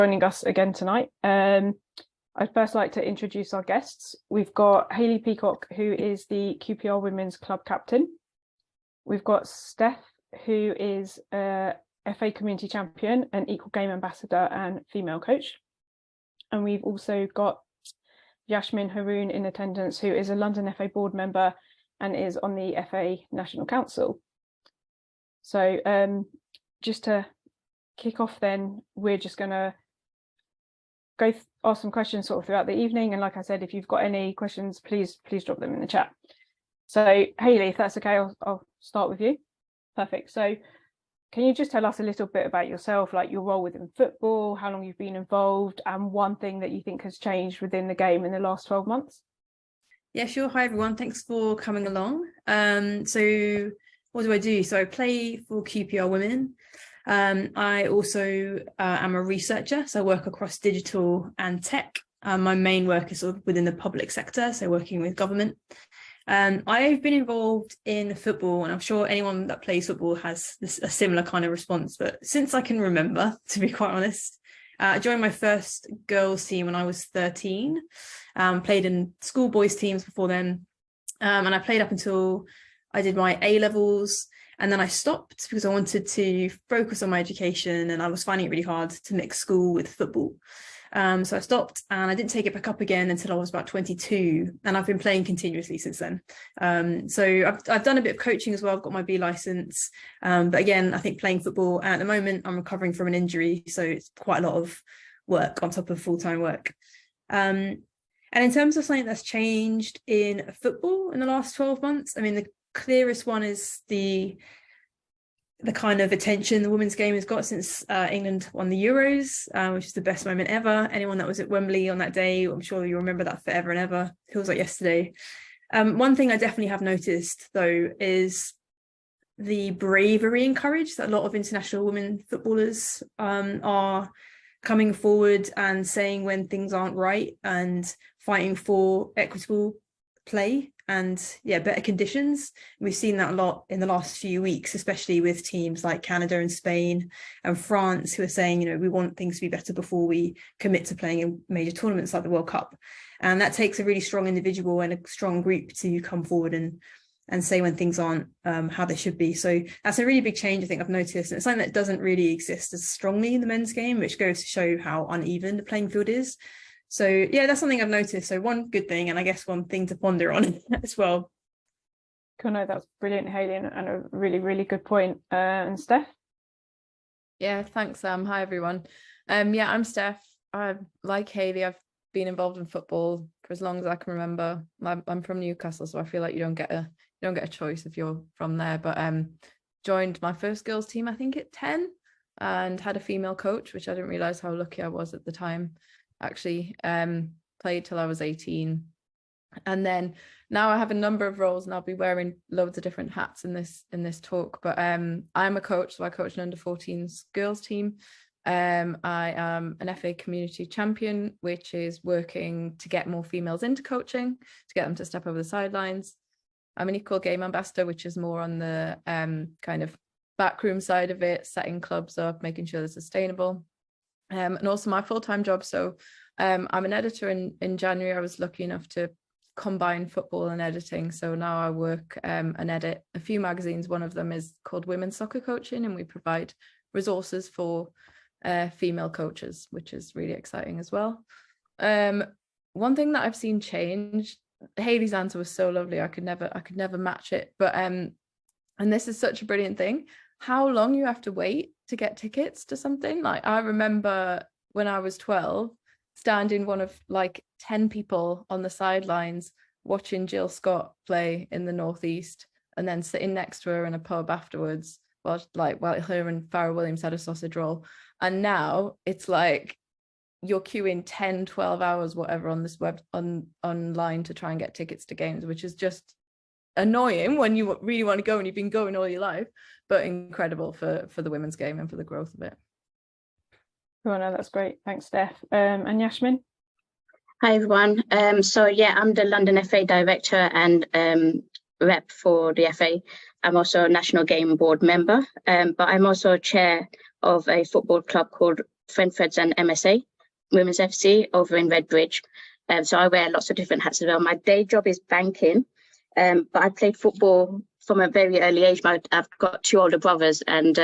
Joining us again tonight. I'd first like to introduce our guests. We've got Hayley Peacock, who is the QPR Women's Club Captain. We've got Steph, who is a FA Community Champion, an Equal Game Ambassador and female coach. And we've also got Yasmin Haroon in attendance, who is a London FA board member and is on the FA National Council. So just to kick off then, we're just going to go ask some questions sort of throughout the evening. And like I said, if you've got any questions, please drop them in the chat. So Hayley, if that's okay, I'll start with you. Perfect. So can you just tell us a little bit about yourself, like your role within football, how long you've been involved, and one thing that you think has changed within the game in the last 12 months? Yeah, sure. Hi, everyone. Thanks for coming along. So what do? So I play for QPR Women. I also am a researcher, so I work across digital and tech. My main work is sort of within the public sector, so working with government. I've been involved in football, and I'm sure anyone that plays football has a similar kind of response, but since I can remember, to be quite honest. I joined my first girls team when I was 13, played in schoolboys teams before then, and I played up until I did my A-levels, and then I stopped because I wanted to focus on my education, and I was finding it really hard to mix school with football. So I stopped, and I didn't take it back up again until I was about 22, and I've been playing continuously since then. So I've done a bit of coaching as well. I've got my B license, but again, I think playing football, and at the moment I'm recovering from an injury, so it's quite a lot of work on top of full-time work. And in terms of something that's changed in football in the last 12 months, I mean, the clearest one is the kind of attention the women's game has got since England won the Euros, which is the best moment ever. Anyone that was at Wembley on that day, I'm sure you'll remember that forever and ever. Feels like yesterday. One thing I definitely have noticed, though, is the bravery and courage that a lot of international women footballers are coming forward and saying when things aren't right and fighting for equitable play and better conditions. We've seen that a lot in the last few weeks, especially with teams like Canada and Spain and France, who are saying, we want things to be better before we commit to playing in major tournaments like the World Cup. And that takes a really strong individual and a strong group to come forward and say when things aren't how they should be. So that's a really big change I think I've noticed, and it's something that doesn't really exist as strongly in the men's game, which goes to show how uneven the playing field is. So yeah, that's something I've noticed. So one good thing, and I guess one thing to ponder on as well. Cool, no, that's brilliant, Hayley, and a really, really good point. And Steph? Yeah, thanks, Sam. Hi, everyone. I'm Steph. Like Hayley, I've been involved in football for as long as I can remember. I'm from Newcastle, so I feel like you don't get a choice if you're from there. But joined my first girls team, I think at 10, and had a female coach, which I didn't realise how lucky I was at the time. Actually played till I was 18, and then now I have a number of roles, and I'll be wearing loads of different hats in this talk. But I'm a coach, so I coach an under-14s girls team. I am an FA Community Champion, which is working to get more females into coaching, to get them to step over the sidelines. I'm an Equal Game Ambassador, which is more on the kind of backroom side of it, setting clubs up, making sure they're sustainable. And also my full-time job. So I'm an editor. In January, I was lucky enough to combine football and editing. So now I work and edit a few magazines. One of them is called Women's Soccer Coaching, and we provide resources for female coaches, which is really exciting as well. One thing that I've seen change, Hayley's answer was so lovely. I could never match it. But and this is such a brilliant thing, how long you have to wait to get tickets to something. Like I remember when I was 12, standing one of like 10 people on the sidelines watching Jill Scott play in the Northeast, and then sitting next to her in a pub afterwards while her and Farrah Williams had a sausage roll. And now it's like you're queuing 10, 12 hours, whatever, on this online to try and get tickets to games, which is just annoying when you really want to go and you've been going all your life, but incredible for the women's game and for the growth of it. Oh no, that's great. Thanks, Steph. And Yasmin? Hi, everyone. I'm the London FA director and rep for the FA. I'm also a National Game Board member, but I'm also chair of a football club called Frenfeds and MSA, Women's FC over in Redbridge. So I wear lots of different hats as well. My day job is banking, but I played football from a very early age. I've got 2 older brothers, and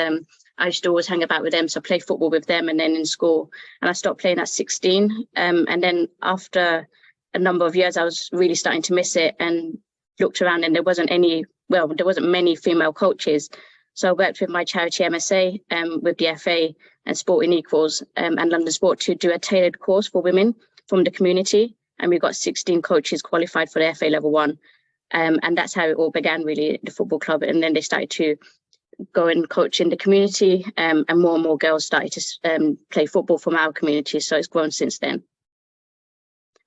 I used to always hang about with them. So I played football with them, and then in school. And I stopped playing at 16. And then after a number of years, I was really starting to miss it, and looked around, and there wasn't many female coaches. So I worked with my charity MSA, with the FA and Sporting Equals, and London Sport to do a tailored course for women from the community. And we got 16 coaches qualified for the FA level 1. And that's how it all began, really, the football club. And then they started to go and coach in the community, and more girls started to play football from our community. So it's grown since then.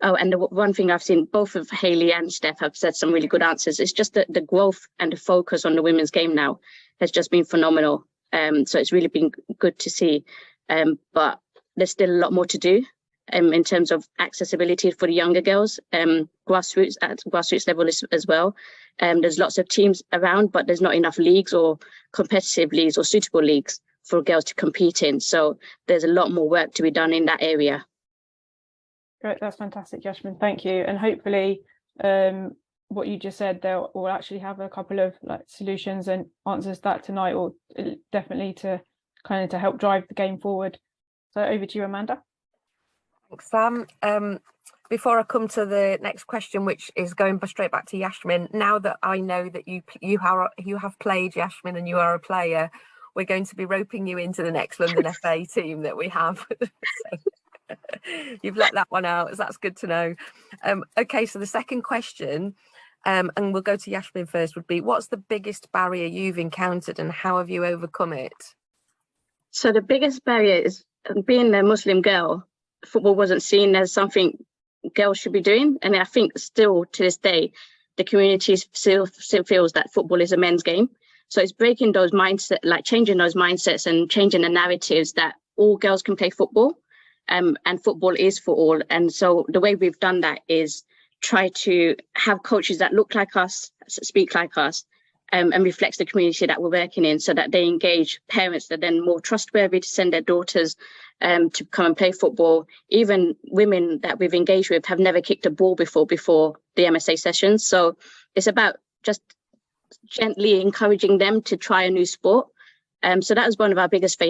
Oh, and the one thing I've seen, both of Hayley and Steph have said some really good answers. It's just that the growth and the focus on the women's game now has just been phenomenal. So it's really been good to see. But there's still a lot more to do in terms of accessibility for the younger girls, grassroots level as well. There's lots of teams around, but there's not enough leagues or competitive leagues or suitable leagues for girls to compete in. So there's a lot more work to be done in that area. Great, that's fantastic, Yasmin. Thank you. And hopefully, what you just said, we'll actually have a couple of solutions and answers to that tonight, or definitely to help drive the game forward. So over to you, Amanda. Thanks, Sam. Before I come to the next question, which is going straight back to Yasmin, now that I know that you have played, Yasmin, and you are a player, we're going to be roping you into the next London FA team that we have. So, you've let that one out, so that's good to know. Okay, so the second question, and we'll go to Yasmin first, would be, what's the biggest barrier you've encountered and how have you overcome it? So the biggest barrier is, being a Muslim girl, football wasn't seen as something girls should be doing. And I think still to this day, the community still feels that football is a men's game. So it's breaking those mindsets, changing those mindsets and changing the narratives that all girls can play football. And football is for all. And so the way we've done that is try to have coaches that look like us, speak like us, and reflects the community that we're working in, so that they engage parents that are then more trustworthy to send their daughters to come and play football. Even women that we've engaged with have never kicked a ball before the MSA sessions. So it's about just gently encouraging them to try a new sport. So that was one of our biggest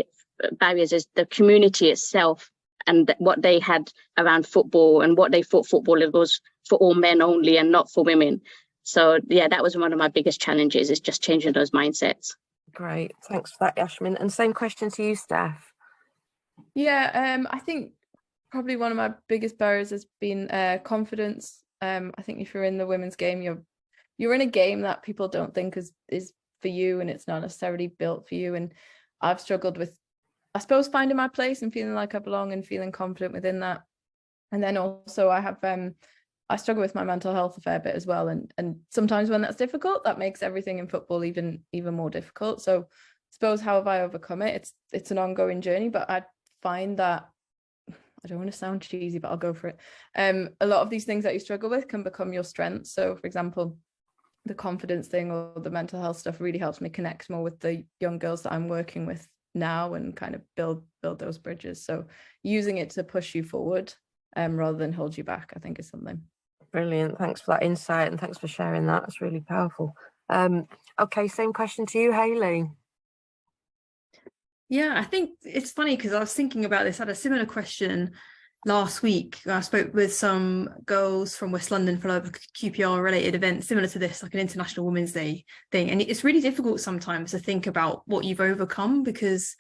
barriers, is the community itself, and what they had around football and what they thought football was for all men only and not for women. So yeah, that was one of my biggest challenges, is just changing those mindsets. Great, thanks for that, Yasmin. And same question to you, Steph. Yeah, I think probably one of my biggest barriers has been confidence. I think if you're in the women's game, you're in a game that people don't think is for you, and it's not necessarily built for you. And I've struggled with, I suppose, finding my place and feeling like I belong and feeling confident within that. And then also I struggle with my mental health a fair bit as well. And sometimes when that's difficult, that makes everything in football even more difficult. So I suppose, how have I overcome it? It's an ongoing journey, but I find that, I don't want to sound cheesy, but I'll go for it. A lot of these things that you struggle with can become your strengths. So for example, the confidence thing or the mental health stuff really helps me connect more with the young girls that I'm working with now and kind of build those bridges. So using it to push you forward rather than hold you back, I think, is something. Brilliant, thanks for that insight and thanks for sharing that. That's really powerful. Okay, same question to you, Hayley. Yeah, I think it's funny because I was thinking about this. I had a similar question last week. I spoke with some girls from West London for a QPR related event similar to this, like an International Women's Day thing. And it's really difficult sometimes to think about what you've overcome, because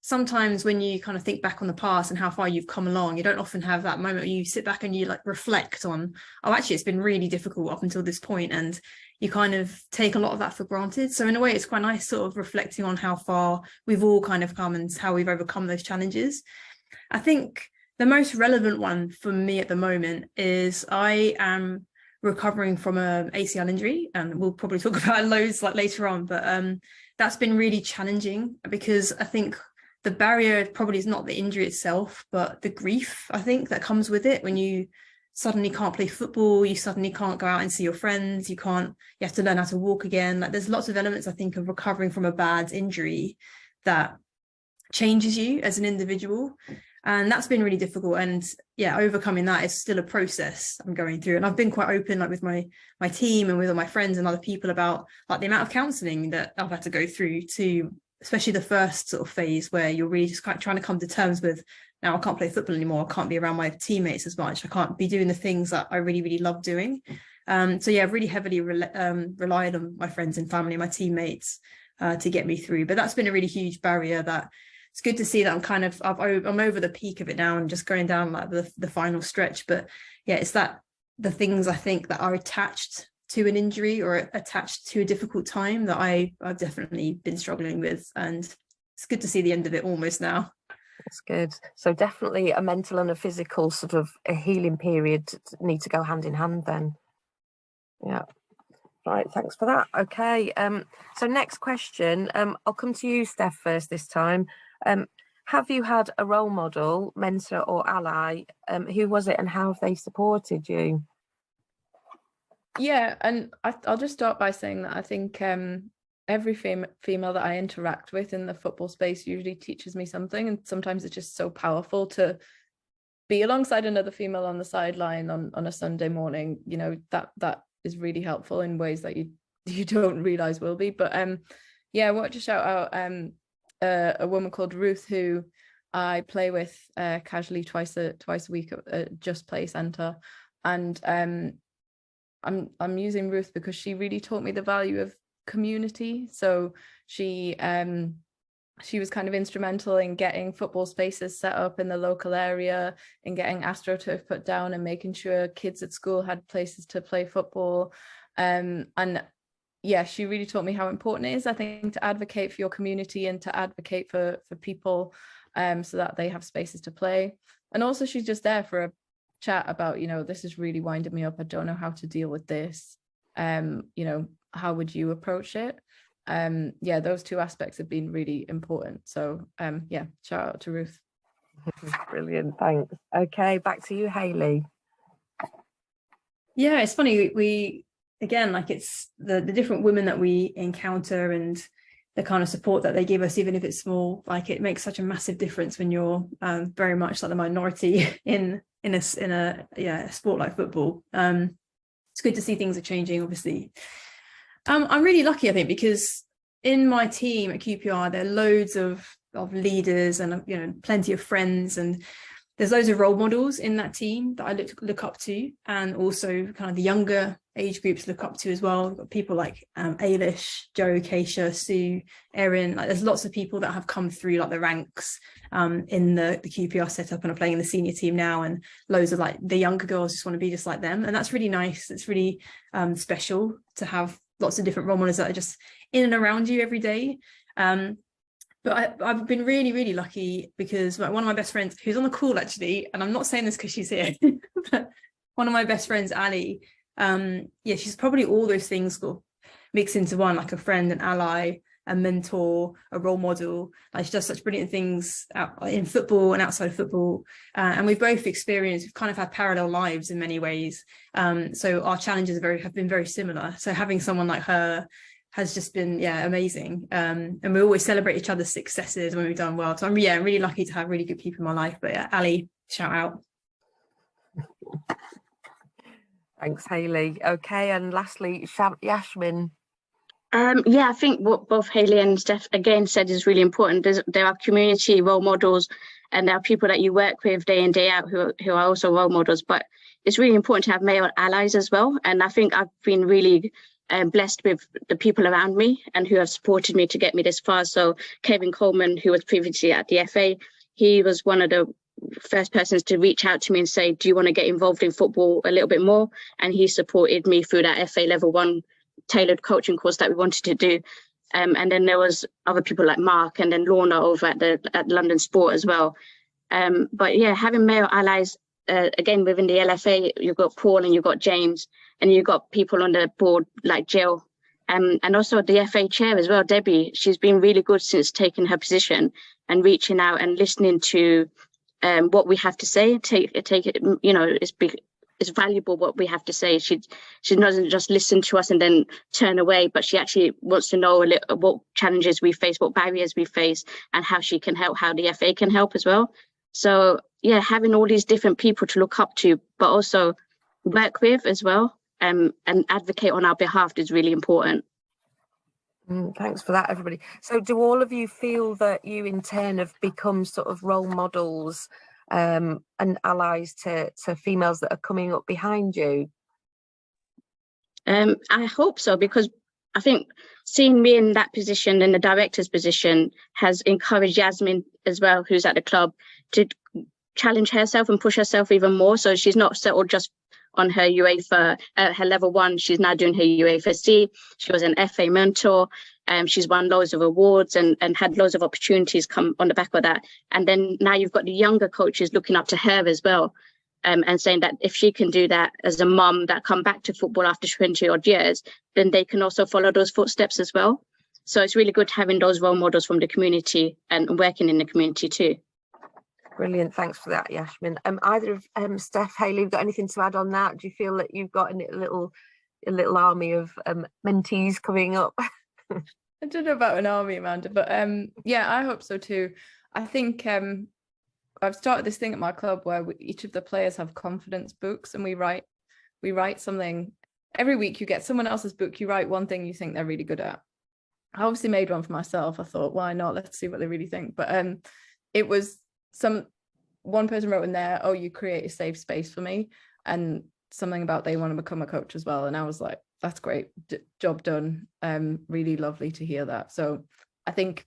sometimes when you kind of think back on the past and how far you've come along, you don't often have that moment where you sit back and you reflect on, oh, actually, it's been really difficult up until this point, and you kind of take a lot of that for granted. So in a way, it's quite nice sort of reflecting on how far we've all kind of come and how we've overcome those challenges. I think the most relevant one for me at the moment is I am recovering from an ACL injury, and we'll probably talk about it loads later on, but that's been really challenging, because I think the barrier probably is not the injury itself, but the grief, I think, that comes with it. When you suddenly can't play football, you suddenly can't go out and see your friends, you have to learn how to walk again. There's lots of elements, I think, of recovering from a bad injury that changes you as an individual. And that's been really difficult. And yeah, overcoming that is still a process I'm going through. And I've been quite open, like with my team and with all my friends and other people, about like the amount of counselling that I've had to go through, to especially the first sort of phase where you're really just trying to come to terms with, now I can't play football anymore, I can't be around my teammates as much, I can't be doing the things that I really, really love doing. So yeah, I've really heavily relied on my friends and family, my teammates, to get me through. But that's been a really huge barrier that it's good to see that I'm over the peak of it now and just going down like the final stretch. But yeah, it's that the things I think that are attached to an injury or attached to a difficult time that I've definitely been struggling with, and it's good to see the end of it almost now. That's good. So definitely a mental and a physical sort of a healing period need to go hand in hand then. Yeah. Right, thanks for that. Okay, so next question. I'll come to you, Steph, first this time. Have you had a role model, mentor or ally? Who was it and how have they supported you? Yeah, and I'll just start by saying that I think every female that I interact with in the football space usually teaches me something, and sometimes it's just so powerful to be alongside another female on the sideline on a Sunday morning. You know, that is really helpful in ways that you don't realize will be. But yeah, I want to shout out a woman called Ruth, who I play with casually twice a week at Just Play Centre, and I'm using Ruth because she really taught me the value of community. So she was kind of instrumental in getting football spaces set up in the local area, in getting AstroTurf put down and making sure kids at school had places to play football. And yeah, she really taught me how important it is, I think, to advocate for your community and to advocate for people so that they have spaces to play. And also she's just there for a chat about, you know, this is really winding me up, I don't know how to deal with this. You know, how would you approach it? Yeah, those two aspects have been really important. So yeah, shout out to Ruth. Brilliant, thanks. Okay, back to you, Hayley. Yeah, it's funny, we again, like, it's the different women that we encounter and the kind of support that they give us, even if it's small, like it makes such a massive difference when you're very much like the minority in a sport like football. It's good to see things are changing, obviously. I'm really lucky, I think, because in my team at QPR, there are loads of leaders and, you know, plenty of friends, and there's loads of role models in that team that I look up to, and also kind of the younger age groups look up to as well. We've got people like Ailish, Joe, Keisha, Sue, Erin. Like, there's lots of people that have come through like the ranks in the QPR setup and are playing in the senior team now, and loads of like the younger girls just want to be just like them, and that's really nice. It's really special to have lots of different role models that are just in and around you every day. But I've been really, really lucky because one of my best friends, who's on the call actually, and I'm not saying this because she's here, but one of my best friends, Ali, yeah, she's probably all those things mixed into one, like a friend, an ally, a mentor, a role model. Like, she does such brilliant things in football and outside of football. And we've both we've kind of had parallel lives in many ways. So our challenges have been very similar. So having someone like her has just been, yeah, amazing. And we always celebrate each other's successes when we've done well. So I'm really lucky to have really good people in my life. But yeah, Ali, shout out. Thanks, Hayley. Okay, and lastly, Yashmin. Yeah, I think what both Hayley and Steph again said is really important. There are community role models, and there are people that you work with day in, day out who are also role models. But it's really important to have male allies as well. And I think I've been really blessed with the people around me and who have supported me to get me this far. So Kevin Coleman, who was previously at the FA, he was one of the first persons to reach out to me and say, do you want to get involved in football a little bit more? And he supported me through that FA level 1 tailored coaching course that we wanted to do. And then there was other people like Mark and then Lorna over at London Sport as well. But yeah, having male allies, again, within the LFA, you've got Paul and you've got James, and you've got people on the board like Jill, and also the FA chair as well, Debbie. She's been really good since taking her position and reaching out and listening to what we have to say. Take it, you know, it's valuable what we have to say. She doesn't just listen to us and then turn away, but she actually wants to know what challenges we face, what barriers we face, and how she can help, how the FA can help as well. So yeah, having all these different people to look up to, but also work with as well, and advocate on our behalf is really important. Thanks for that, everybody. So do all of you feel that you in turn have become sort of role models and allies to females that are coming up behind you? I hope so, because I think seeing me in that position, in the director's position, has encouraged Yasmin as well, who's at the club, to challenge herself and push herself even more. So she's not settled just on her UEFA, her level 1. She's now doing her UEFA C. She was an FA mentor. She's won loads of awards and had loads of opportunities come on the back of that. And then now you've got the younger coaches looking up to her as well, and saying that if she can do that as a mum that come back to football after 20 odd years, then they can also follow those footsteps as well. So it's really good having those role models from the community and working in the community too. Brilliant, thanks for that, Yasmin. Either of Steph, Hayley, got anything to add on that? Do you feel that you've got a little army of mentees coming up? I don't know about an army, Amanda, but yeah, I hope so too. I think I've started this thing at my club where each of the players have confidence books, and we write something every week. You get someone else's book, you write one thing you think they're really good at. I obviously made one for myself. I thought, why not? Let's see what they really think. But it was one person wrote in there, oh, you create a safe space for me, and something about they want to become a coach as well. And I was like, that's great, job done. Really lovely to hear that. So I think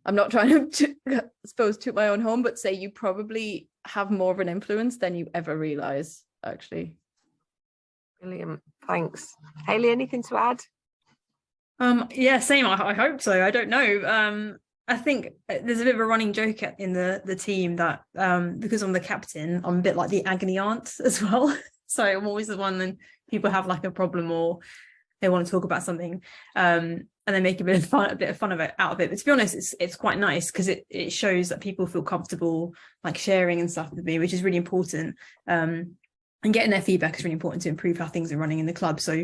I'm not trying to I suppose toot my own home, but say you probably have more of an influence than you ever realize, actually. Brilliant, thanks. Hayley, anything to add? Yeah, same. I hope so. I don't know. I think there's a bit of a running joke in the team that because I'm the captain, I'm a bit like the agony aunt as well. So I'm always the one when people have like a problem or they want to talk about something, and they make a bit of fun of it out of it. But to be honest, it's quite nice because it shows that people feel comfortable like sharing and stuff with me, which is really important. And getting their feedback is really important to improve how things are running in the club. So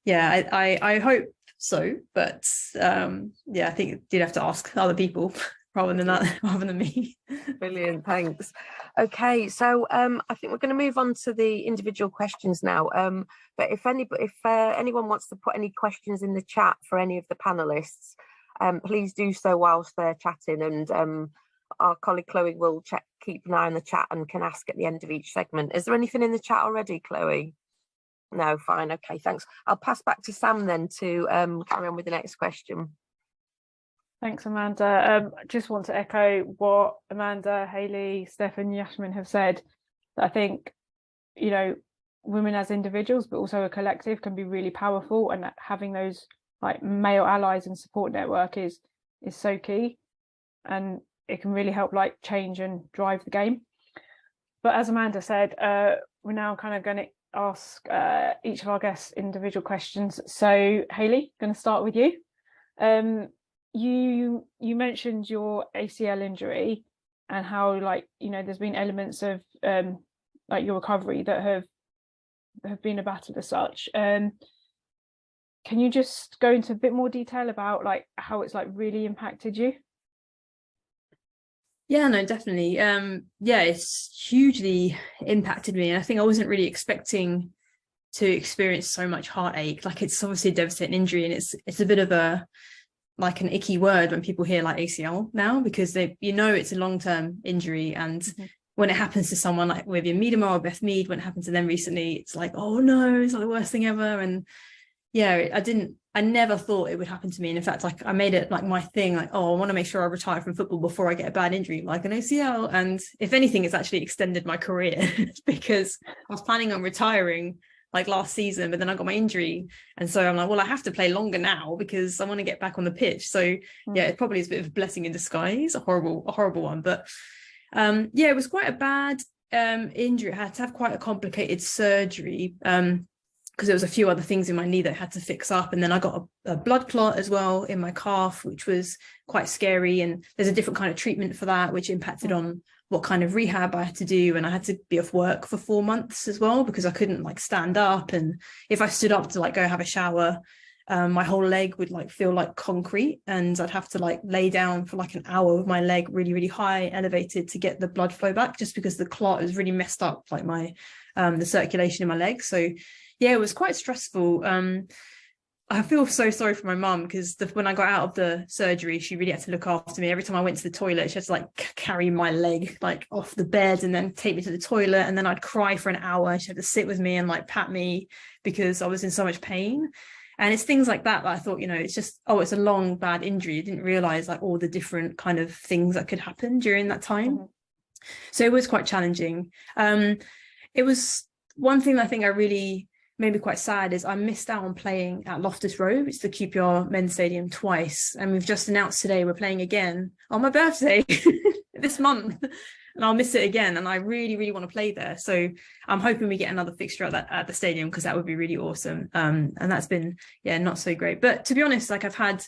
yeah, I hope so, but yeah, I think it did have to ask other people rather than me. Brilliant, thanks. Okay, so I think we're going to move on to the individual questions now. But if anyone wants to put any questions in the chat for any of the panelists, please do so whilst they're chatting, and our colleague Chloe will keep an eye on the chat and can ask at the end of each segment. Is there anything in the chat already, Chloe? No, fine, okay, thanks. I'll pass back to Sam then to carry on with the next question. Thanks, Amanda. I just want to echo what Amanda, Hayley, Steph and Yasmin have said. I think, you know, women as individuals, but also a collective, can be really powerful, and having those like male allies and support network is so key, and it can really help like change and drive the game. But as Amanda said, we're now kind of going to ask each of our guests individual questions. So Hayley, going to start with you. You mentioned your ACL injury and how, like, you know, there's been elements of like your recovery that have been a battle as such. Can you just go into a bit more detail about like how it's like really impacted you? Yeah, no, definitely. Yeah, it's hugely impacted me, and I think I wasn't really expecting to experience so much heartache. Like, it's obviously a devastating injury, and it's a bit of a like an icky word when people hear like ACL now, because it's a long-term injury, and when it happens to someone like maybe Miedema or Beth Mead, when it happened to them recently, it's like, oh no, it's like the worst thing ever. And yeah, I never thought it would happen to me. And in fact, like I made it like my thing, like, oh, I want to make sure I retire from football before I get a bad injury like an ACL. And if anything, it's actually extended my career because I was planning on retiring like last season, but then I got my injury, and so I'm like, well, I have to play longer now because I want to get back on the pitch. So yeah, it probably is a bit of a blessing in disguise, a horrible one, but yeah, it was quite a bad injury. I had to have quite a complicated surgery because there was a few other things in my knee that I had to fix up, and then I got a blood clot as well in my calf, which was quite scary, and there's a different kind of treatment for that, which impacted on what kind of rehab I had to do. And I had to be off work for 4 months as well because I couldn't like stand up, and if I stood up to like go have a shower, my whole leg would like feel like concrete, and I'd have to like lay down for like an hour with my leg really, really high, elevated, to get the blood flow back, just because the clot is really messed up, like my the circulation in my leg. So yeah, it was quite stressful. I feel so sorry for my mum, because when I got out of the surgery, she really had to look after me. Every time I went to the toilet, she had to like carry my leg like off the bed and then take me to the toilet, and then I'd cry for an hour. She had to sit with me and like pat me because I was in so much pain. And it's things like that I thought, it's just, it's a long bad injury. I didn't realize like all the different kind of things that could happen during that time. Mm-hmm. So it was quite challenging. It was one thing that I think I really made me quite sad is I missed out on playing at Loftus Road. It's the QPR men's stadium twice, and we've just announced today we're playing again on my birthday this month, and I'll miss it again. And I really, really want to play there. So I'm hoping we get another fixture at the stadium, because that would be really awesome. And that's been not so great. But to be honest, like I've had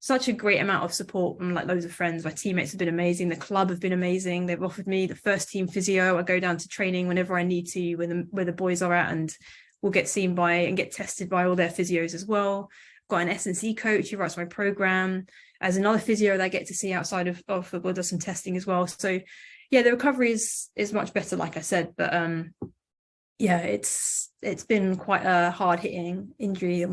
such a great amount of support from like loads of friends. My teammates have been amazing. The club have been amazing. They've offered me the first team physio. I go down to training whenever I need to, where the boys are at, and we'll get seen by and get tested by all their physios as well. Got an S&C coach who writes my program. As another physio that I get to see outside of football, does some testing as well. So yeah, the recovery is much better, like I said. But it's been quite a hard hitting injury,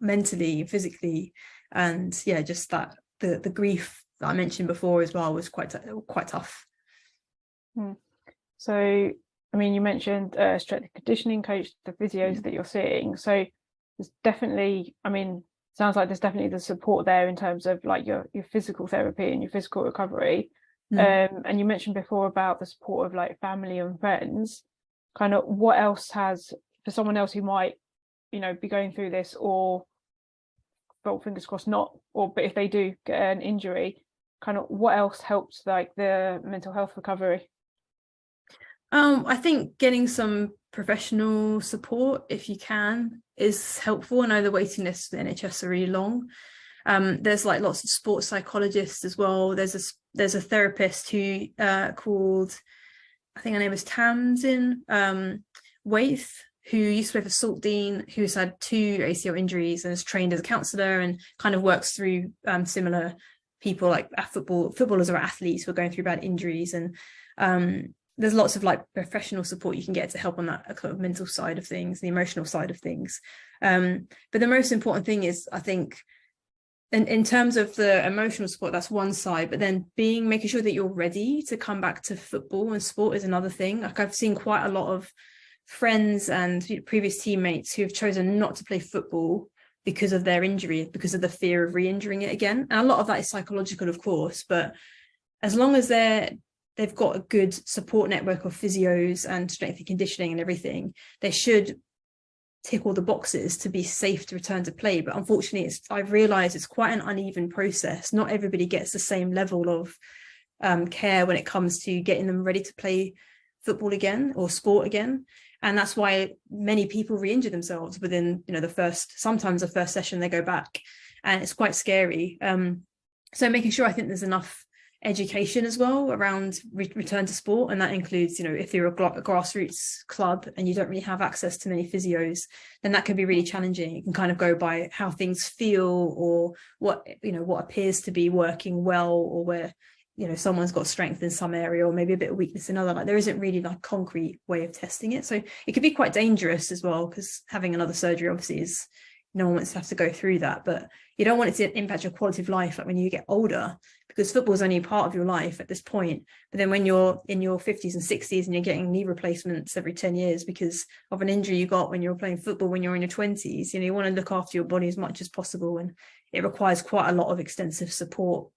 mentally, physically, and just that the grief that I mentioned before as well was quite tough. So I mean, you mentioned strength and conditioning coach, the physios that you're seeing. So there's definitely, sounds like there's definitely the support there in terms of like your physical therapy and your physical recovery. And you mentioned before about the support of like family and friends. Kind of what else has, for someone else who might, be going through this, or, well, fingers crossed not, but if they do get an injury, kind of what else helps like the mental health recovery? I think getting some professional support, if you can, is helpful. I know the waiting lists for the NHS are really long. There's like lots of sports psychologists as well. There's a therapist who called, I think her name is Tamsin Waith, who used to play for Saltdean, who's had 2 ACL injuries and is trained as a counsellor and kind of works through similar people like footballers or athletes who are going through bad injuries. And there's lots of like professional support you can get to help on that kind of mental side of things, the emotional side of things. But the most important thing is, I think, in terms of the emotional support, that's one side, but then making sure that you're ready to come back to football and sport is another thing. Like I've seen quite a lot of friends and previous teammates who have chosen not to play football because of their injury, because of the fear of re-injuring it again. And a lot of that is psychological, of course, but as long as they've got a good support network of physios and strength and conditioning and everything, they should tick all the boxes to be safe to return to play. But unfortunately, I've realized it's quite an uneven process. Not everybody gets the same level of care when it comes to getting them ready to play football again or sport again. And that's why many people re-injure themselves within, sometimes the first session they go back, and it's quite scary. So making sure, I think there's enough education as well around return to sport, and that includes, if you're a grassroots club and you don't really have access to many physios, then that can be really challenging. You can kind of go by how things feel, or what appears to be working well, or where someone's got strength in some area or maybe a bit of weakness in another. Like there isn't really like concrete way of testing it, so it could be quite dangerous as well, because having another surgery obviously is, no one wants to have to go through that, but you don't want it to impact your quality of life like when you get older, because football is only a part of your life at this point. But then when you're in your 50s and 60s and you're getting knee replacements every 10 years because of an injury you got when you were playing football when you're in your 20s, you want to look after your body as much as possible, and it requires quite a lot of extensive support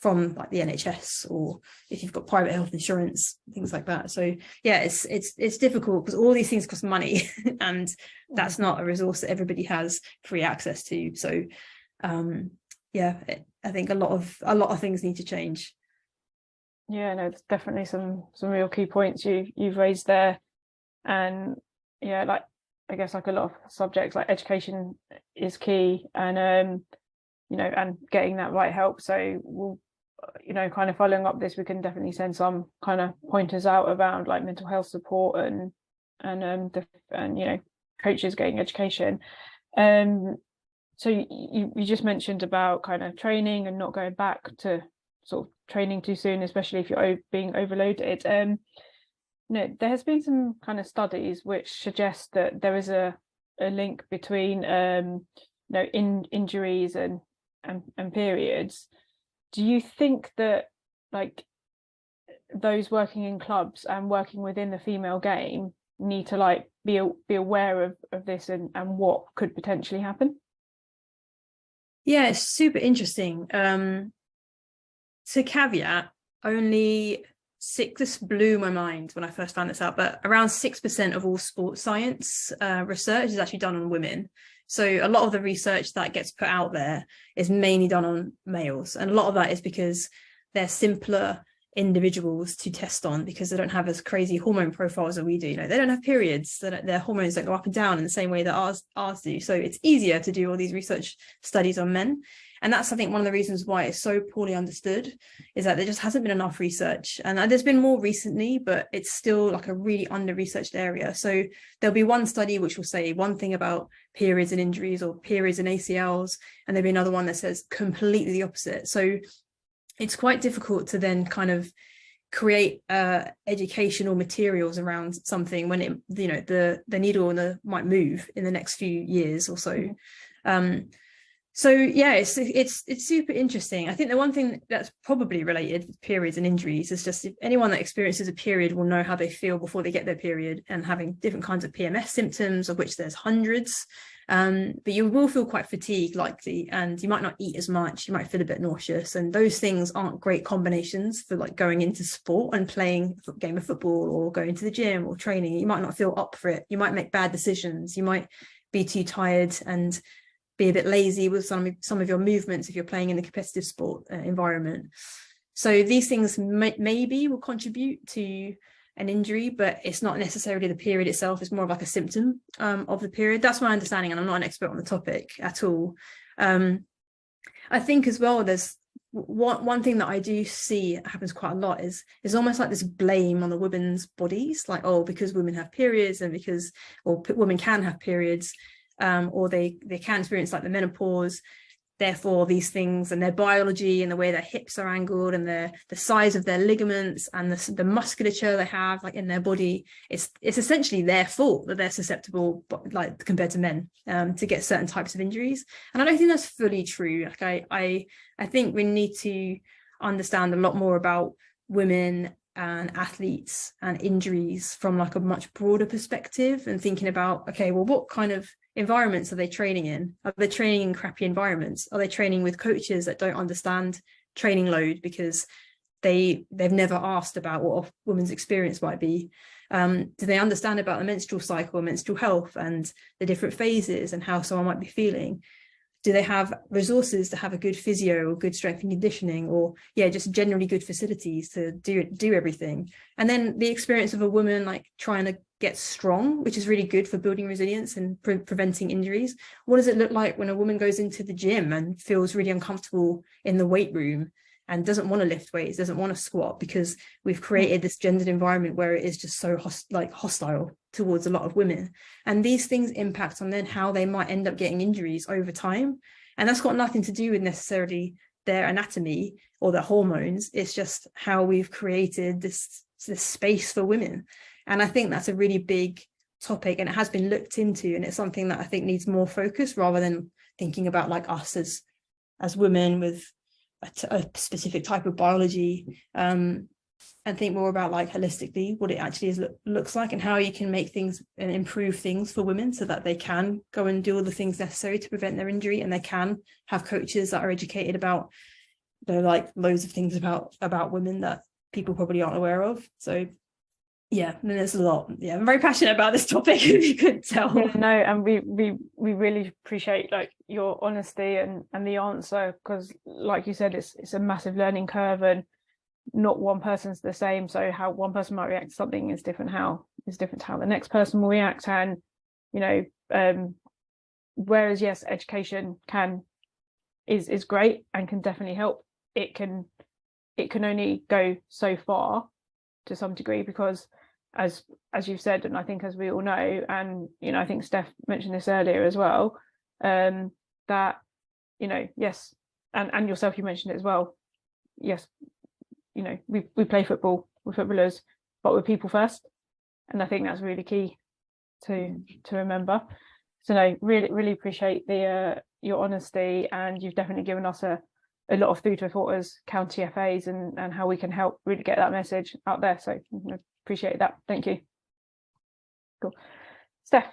from like the NHS, or if you've got private health insurance, things like that. So yeah, it's difficult because all these things cost money and that's not a resource that everybody has free access to. So I think a lot of things need to change. Yeah, no, there's definitely some real key points you've raised there. And yeah, like I guess like a lot of subjects, like education is key, and and getting that right help. So we'll kind of following up this, we can definitely send some kind of pointers out around like mental health support and coaches getting education. so you just mentioned about kind of training and not going back to sort of training too soon, especially if you're being overloaded. There has been some kind of studies which suggest that there is a link between injuries and periods. Do you think that like those working in clubs and working within the female game need to like be aware of this and what could potentially happen? Yeah, it's super interesting. To caveat, this blew my mind when I first found this out, but around 6% of all sports science research is actually done on women. So a lot of the research that gets put out there is mainly done on males. And a lot of that is because they're simpler individuals to test on because they don't have as crazy hormone profiles as we do. They don't have periods, that their hormones don't go up and down in the same way that ours do. So it's easier to do all these research studies on men. And that's, I think, one of the reasons why it's so poorly understood, is that there just hasn't been enough research. And there's been more recently, but it's still like a really under-researched area. So there'll be one study which will say one thing about periods and injuries or periods and ACLs, and there'll be another one that says completely the opposite. So it's quite difficult to then kind of create educational materials around something when the needle might move in the next few years or so. So yeah, it's super interesting. I think the one thing that's probably related with periods and injuries is just if anyone that experiences a period will know how they feel before they get their period, and having different kinds of PMS symptoms, of which there's hundreds. But you will feel quite fatigued likely, and you might not eat as much, you might feel a bit nauseous, and those things aren't great combinations for like going into sport and playing a game of football or going to the gym or training. You might not feel up for it, you might make bad decisions, you might be too tired and be a bit lazy with some of your movements if you're playing in the competitive sport environment. So these things maybe will contribute to an injury, but it's not necessarily the period itself. It's more of like a symptom of the period. That's my understanding, and I'm not an expert on the topic at all. I think as well, there's one thing that I do see happens quite a lot is almost like this blame on the women's bodies, like, oh, because women have periods and women can have periods, or they can experience like the menopause, therefore these things and their biology and the way their hips are angled and the size of their ligaments and the musculature they have like in their body, it's essentially their fault that they're susceptible, like compared to men, to get certain types of injuries. And I don't think that's fully true. Like I think we need to understand a lot more about women and athletes and injuries from like a much broader perspective, and thinking about, okay, well, what kind of environments are they training in? Are they training in crappy environments? Are they training with coaches that don't understand training load because they've never asked about what a woman's experience might be? Do they understand about the menstrual cycle, menstrual health, and the different phases and how someone might be feeling? Do they have resources to have a good physio or good strength and conditioning, or just generally good facilities to do everything? And then the experience of a woman like trying to get strong, which is really good for building resilience and preventing injuries. What does it look like when a woman goes into the gym and feels really uncomfortable in the weight room and doesn't want to lift weights, doesn't want to squat, because we've created this gendered environment where it is just so hostile towards a lot of women? And these things impact on then how they might end up getting injuries over time. And that's got nothing to do with necessarily their anatomy or their hormones. It's just how we've created this space for women. And I think that's a really big topic, and it has been looked into, and it's something that I think needs more focus, rather than thinking about like us as women with a specific type of biology, and think more about like holistically what it actually looks like, and how you can make things and improve things for women so that they can go and do all the things necessary to prevent their injury, and they can have coaches that are educated about like loads of things about women that people probably aren't aware of. So yeah, there's a lot. Yeah, I'm very passionate about this topic, if you could tell. Yeah, no, and we really appreciate like your honesty and the answer, because like you said, it's a massive learning curve, and not one person's the same. So how one person might react to something is different to how the next person will react. And whereas yes, education is great and can definitely help, it can only go so far to some degree, because as you've said, and I think as we all know, and I think Steph mentioned this earlier as well, that, you know, yes, and yourself, you mentioned it as well. Yes, you know, we play football, we're footballers, but we're people first. And I think that's really key to remember. So no, really appreciate the your honesty, and you've definitely given us a lot of food for thought as county FAs, and how we can help really get that message out there. So appreciate that. Thank you. Cool. Steph,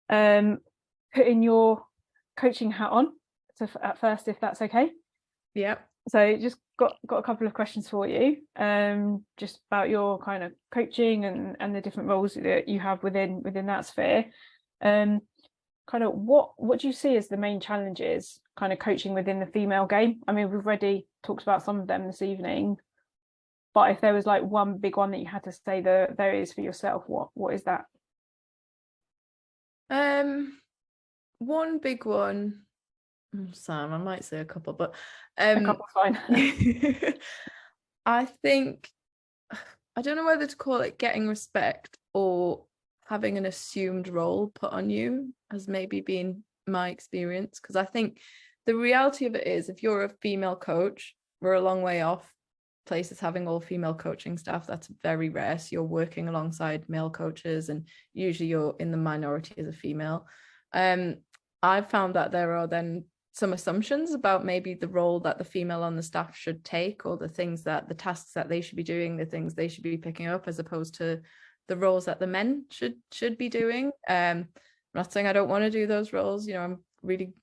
putting your coaching hat on at first, if that's okay. Yeah. So just got a couple of questions for you, just about your kind of coaching and the different roles that you have within that sphere. Kind of what do you see as the main challenges kind of coaching within the female game? I mean, we've already talked about some of them this evening, but if there was like one big one that you had to say there is for yourself, what is that? One big one, Sam, I might say a couple, but A couple, fine. I think, I don't know whether to call it getting respect or having an assumed role put on you has maybe been my experience, because I think the reality of it is, if you're a female coach, we're a long way off places having all female coaching staff. That's very rare. So you're working alongside male coaches, and usually you're in the minority as a female. I've found that there are then some assumptions about maybe the role that the female on the staff should take, or the tasks that they should be doing, the things they should be picking up, as opposed to the roles that the men should be doing. I'm not saying I don't want to do those roles. You know, I'm really,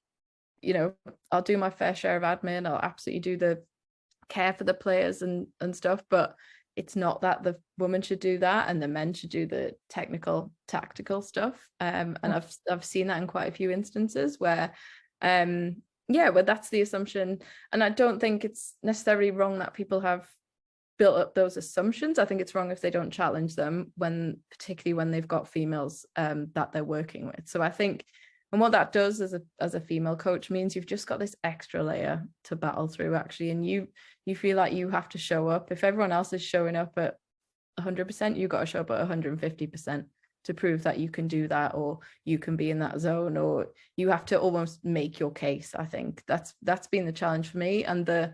you know, I'll do my fair share of admin. I'll absolutely do the care for the players and stuff, but it's not that the woman should do that and the men should do the technical, tactical stuff. And I've seen that in quite a few instances where where that's the assumption. And I don't think it's necessarily wrong that people have built up those assumptions. I think it's wrong if they don't challenge them, particularly when they've got females that they're working with. So I think, and what that does as a female coach means you've just got this extra layer to battle through, actually, and you feel like you have to show up. If everyone else is showing up at 100%, you've got to show up at 150% to prove that you can do that, or you can be in that zone, or you have to almost make your case. I think that's been the challenge for me, and the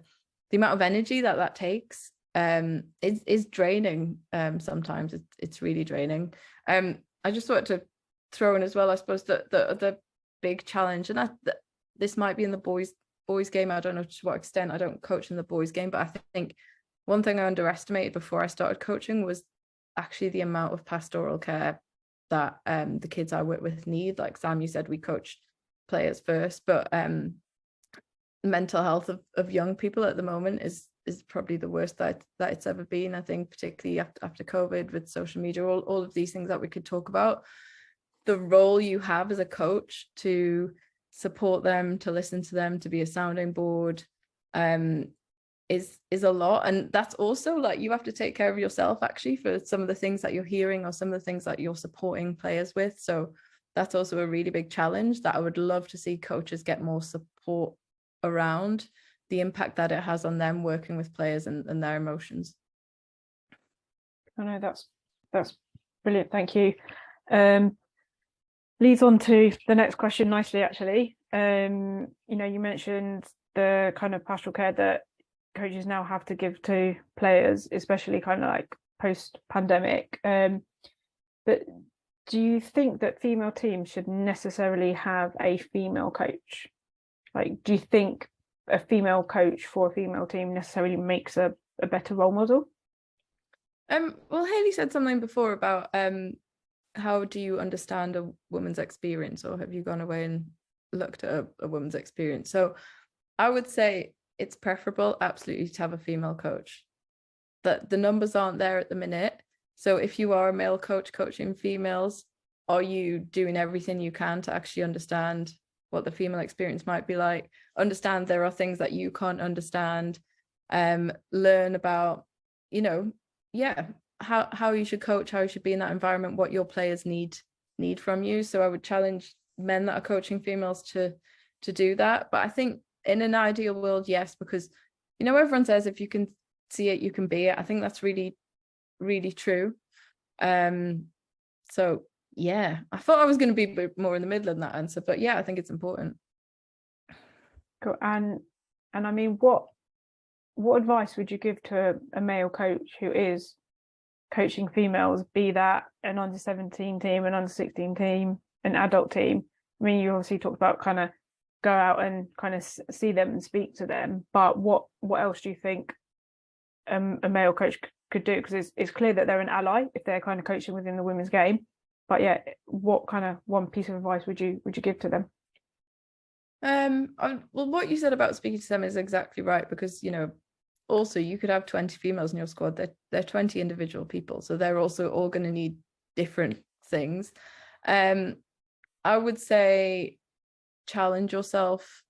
amount of energy that takes is draining. Sometimes it's really draining. I just wanted to throw in as well, I suppose, the big challenge, and this might be in the boys game. I don't know to what extent. I don't coach in the boys game, but I think one thing I underestimated before I started coaching was actually the amount of pastoral care that the kids I work with need. Like Sam, you said we coach players first, but mental health of young people at the moment is probably the worst that it's ever been. I think particularly after COVID, with social media, all of these things that we could talk about. The role you have as a coach to support them, to listen to them, to be a sounding board, is a lot. And that's also like, you have to take care of yourself, actually, for some of the things that you're hearing or some of the things that you're supporting players with. So that's also a really big challenge that I would love to see coaches get more support around, the impact that it has on them working with players and their emotions. I know that's brilliant. Thank you. Leads on to the next question nicely, actually. You know, you mentioned the kind of pastoral care that coaches now have to give to players, especially kind of like post-pandemic. But do you think that female teams should necessarily have a female coach? Like, do you think a female coach for a female team necessarily makes a better role model? Well, Hayley said something before about how do you understand a woman's experience, or have you gone away and looked at a woman's experience? So I would say it's preferable, absolutely, to have a female coach. That the numbers aren't there at the minute. So if you are a male coach coaching females, are you doing everything you can to actually understand what the female experience might be like? Understand there are things that you can't understand. Learn about, you know, how you should coach, how you should be in that environment, what your players need from you. So I would challenge men that are coaching females to do that. But I think in an ideal world, yes, because, you know, everyone says if you can see it, you can be it. I think that's really, really true. So yeah, I thought I was going to be a bit more in the middle of that answer, but yeah, I think it's important. Cool. And I mean, what advice would you give to a male coach who is coaching females, be that an under-17 team, an under-16 team, an adult team? I mean, you obviously talked about kind of go out and kind of see them and speak to them, but what else do you think a male coach could do? Because it's clear that they're an ally if they're kind of coaching within the women's game, but yeah, what kind of one piece of advice would you give to them? Well, what you said about speaking to them is exactly right, because also you could have 20 females in your squad. They're 20 individual people, so they're also all going to need different things. I would say challenge yourself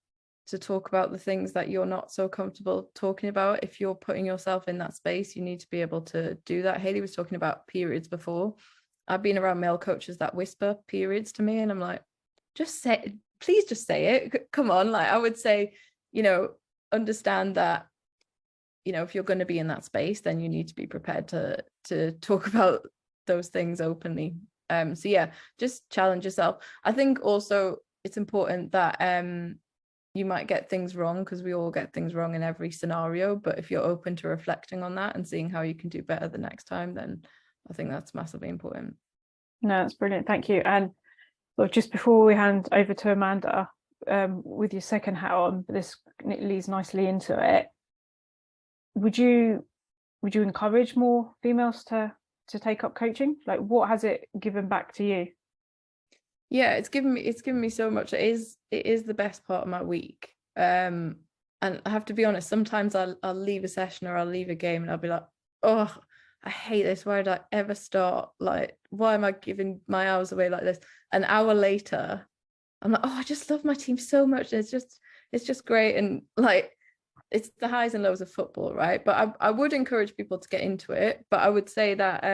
to talk about the things that you're not so comfortable talking about. If you're putting yourself in that space, you need to be able to do that. Hayley was talking about periods before. I've been around male coaches that whisper periods to me, and I'm like, please just say it. Come on. Like, I would say, understand that, if you're going to be in that space, then you need to be prepared to talk about those things openly. So yeah, just challenge yourself. I think also it's important that you might get things wrong, because we all get things wrong in every scenario, but if you're open to reflecting on that and seeing how you can do better the next time, then I think that's massively important. No, that's brilliant. Thank you. And just before we hand over to Amanda, with your second hat on, this leads nicely into it. Would you encourage more females to take up coaching? Like, what has it given back to you? Yeah, it's given me so much. It is the best part of my week. And I have to be honest, sometimes I'll leave a session or I'll leave a game and I'll be like, oh, I hate this. Why did I ever start? Like, why am I giving my hours away like this? An hour later, I'm like, oh, I just love my team so much. And it's just great. And like, it's the highs and lows of football, right? But I would encourage people to get into it. But I would say that,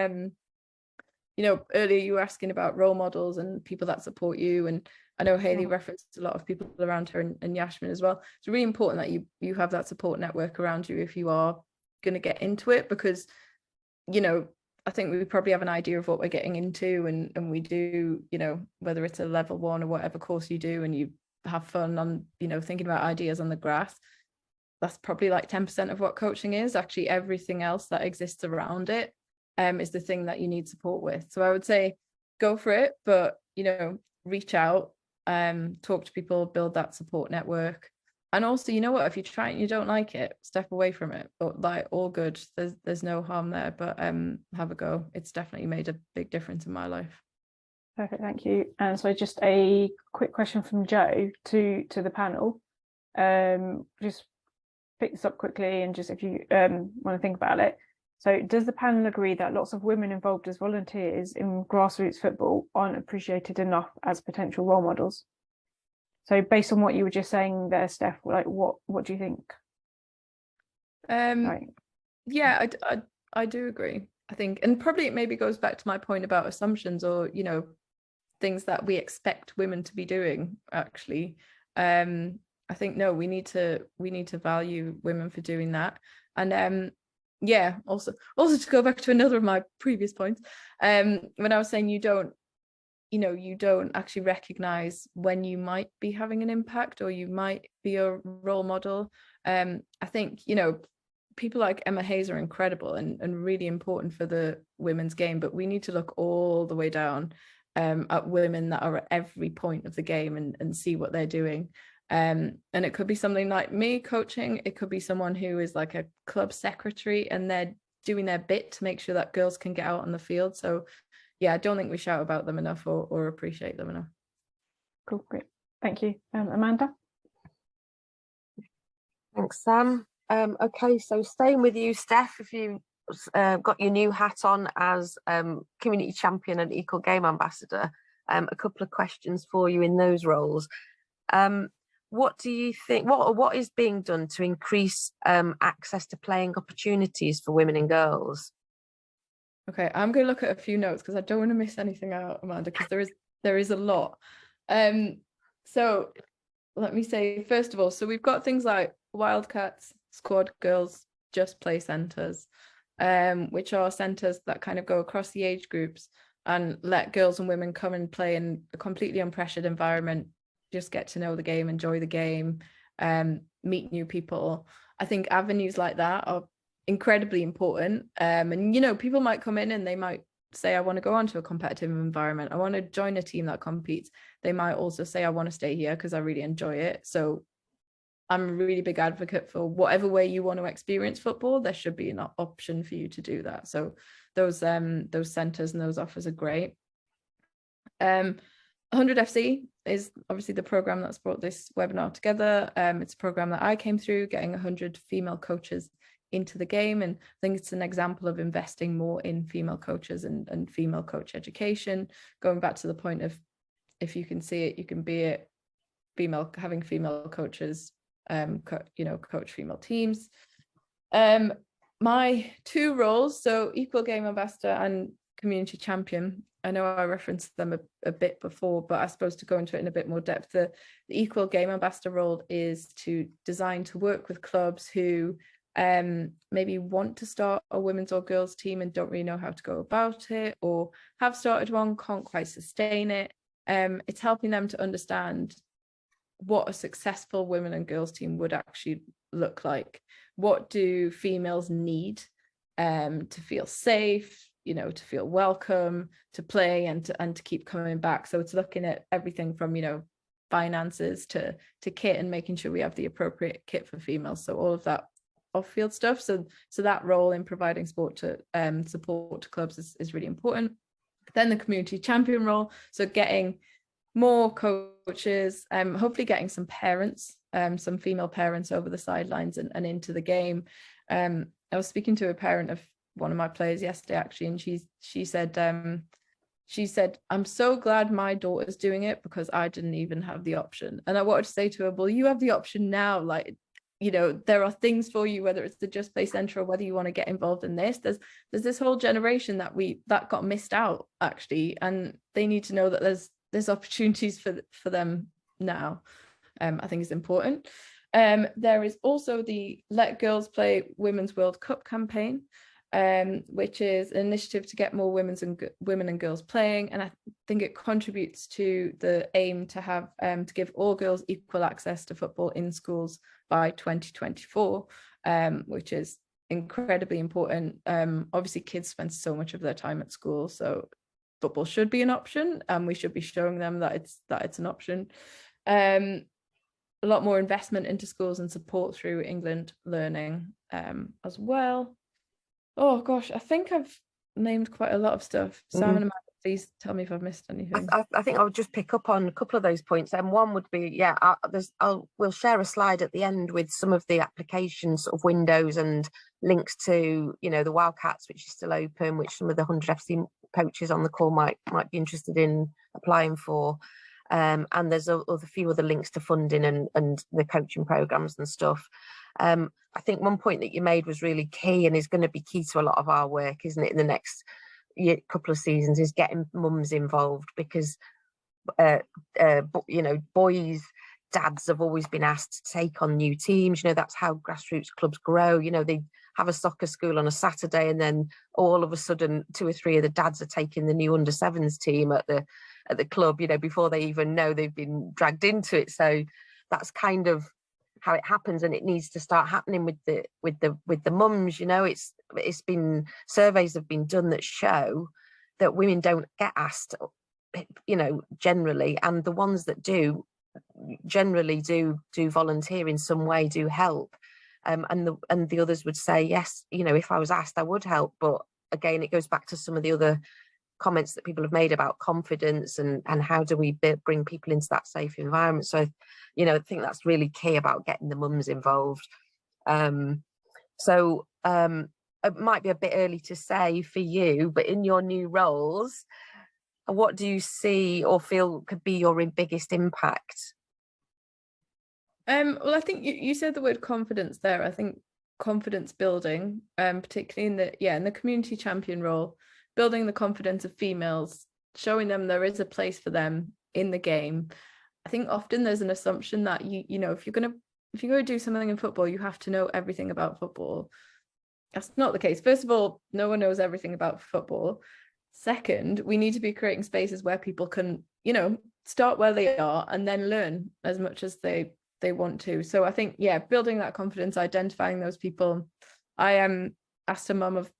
earlier you were asking about role models and people that support you. And I know Hayley referenced a lot of people around her and Yashmin as well. It's really important that you have that support network around you if you are going to get into it, because, I think we probably have an idea of what we're getting into, and we do, whether it's a level 1 or whatever course you do, and you have fun on, thinking about ideas on the grass. That's probably like 10% of what coaching is. Actually, everything else that exists around it is the thing that you need support with. So I would say go for it, but reach out, talk to people, build that support network. And also, if you try it and you don't like it, step away from it. But like, all good, there's no harm there, but have a go. It's definitely made a big difference in my life. Perfect, thank you. And so just a quick question from Joe to the panel. Just pick this up quickly, and just if you want to think about it. So does the panel agree that lots of women involved as volunteers in grassroots football aren't appreciated enough as potential role models? So based on what you were just saying there, Steph, like what do you think? Right. Yeah, I do agree. I think, and probably it maybe goes back to my point about assumptions, or things that we expect women to be doing. Actually, I think no, we need to value women for doing that. And yeah, also to go back to another of my previous points, when I was saying you don't actually recognize when you might be having an impact or you might be a role model. I think people like Emma Hayes are incredible and really important for the women's game, but we need to look all the way down at women that are at every point of the game and see what they're doing. And it could be something like me coaching. It could be someone who is like a club secretary and they're doing their bit to make sure that girls can get out on the field. So yeah, I don't think we shout about them enough or appreciate them enough. Cool, great. Thank you. Amanda? Thanks, Sam. Okay, so staying with you, Steph, if you got your new hat on as community champion and equal game ambassador, a couple of questions for you in those roles. What do you think, what is being done to increase access to playing opportunities for women and girls? Okay, I'm going to look at a few notes because I don't want to miss anything out, Amanda, because there is a lot. So let me say, first of all, so we've got things like Wildcats, Squad Girls, Just Play centres, which are centres that kind of go across the age groups and let girls and women come and play in a completely unpressured environment, just get to know the game, enjoy the game, meet new people. I think avenues like that are incredibly important. And, you know, people might come in and they might say, I want to go on to a competitive environment. I want to join a team that competes. They might also say, I want to stay here because I really enjoy it. So I'm a really big advocate for whatever way you want to experience football, there should be an option for you to do that. So those centres and those offers are great. 100 FC is obviously the program that's brought this webinar together. It's a program that I came through, getting 100 female coaches into the game, and I think it's an example of investing more in female coaches and female coach education. Going back to the point of, if you can see it, you can be it. Having female coaches, coach female teams. My two roles, so Equal Game Ambassador and Community Champion. I know I referenced them a bit before, but I suppose to go into it in a bit more depth, the Equal Game Ambassador role is designed to work with clubs who maybe want to start a women's or girls team and don't really know how to go about it, or have started one, can't quite sustain it. It's helping them to understand what a successful women and girls team would actually look like. What do females need to feel safe, to feel welcome, to play and to keep coming back? So it's looking at everything from, finances to kit, and making sure we have the appropriate kit for females. So all of that off-field stuff. So that role in providing support to clubs is really important. Then the community champion role, so getting more coaches, hopefully getting some parents, some female parents over the sidelines and into the game. I was speaking to a parent of one of my players yesterday, actually, and she said, I'm so glad my daughter's doing it because I didn't even have the option. And I wanted to say to her, well, you have the option now. Like, there are things for you, whether it's the Just Play Centre or whether you want to get involved in this. There's this whole generation that got missed out, actually, and they need to know that there's opportunities for them now. I think is important. There is also the Let Girls Play Women's World Cup campaign, which is an initiative to get more women and girls playing, and I think it contributes to the aim to have to give all girls equal access to football in schools by 2024, which is incredibly important. Obviously, kids spend so much of their time at school, so football should be an option, and we should be showing them that it's an option. A lot more investment into schools and support through England Learning as well. Oh gosh, I think I've named quite a lot of stuff. Sam and Amanda, please tell me if I've missed anything. I think I'll just pick up on a couple of those points. And one would be, we'll share a slide at the end with some of the application sort of windows and links to, the Wildcats, which is still open, which some of the 100 FC coaches on the call might be interested in applying for. And there's a few other links to funding and the coaching programs and stuff. I think one point that you made was really key and is going to be key to a lot of our work, isn't it, in the next couple of seasons, is getting mums involved, because boys' dads have always been asked to take on new teams. That's how grassroots clubs grow. They have a soccer school on a Saturday, and then all of a sudden 2 or 3 of the dads are taking the new under-7s team at the club, before they even know they've been dragged into it. So that's kind of how it happens, and it needs to start happening with the mums. It's been, surveys have been done that show that women don't get asked, generally, and the ones that do generally do volunteer in some way, do help, and the others would say yes, if I was asked I would help. But again, it goes back to some of the other comments that people have made about confidence and how do we bring people into that safe environment. So I think that's really key about getting the mums involved. So it might be a bit early to say for you, but in your new roles, what do you see or feel could be your biggest impact? Well, I think you said the word confidence there. I think confidence building, particularly in the community champion role, building the confidence of females, showing them there is a place for them in the game. I think often there's an assumption that if you're going to do something in football, you have to know everything about football. That's not the case. First of all, no one knows everything about football. Second, we need to be creating spaces where people can, start where they are and then learn as much as they they want to. So I think, yeah, building that confidence, identifying those people. I asked a mum of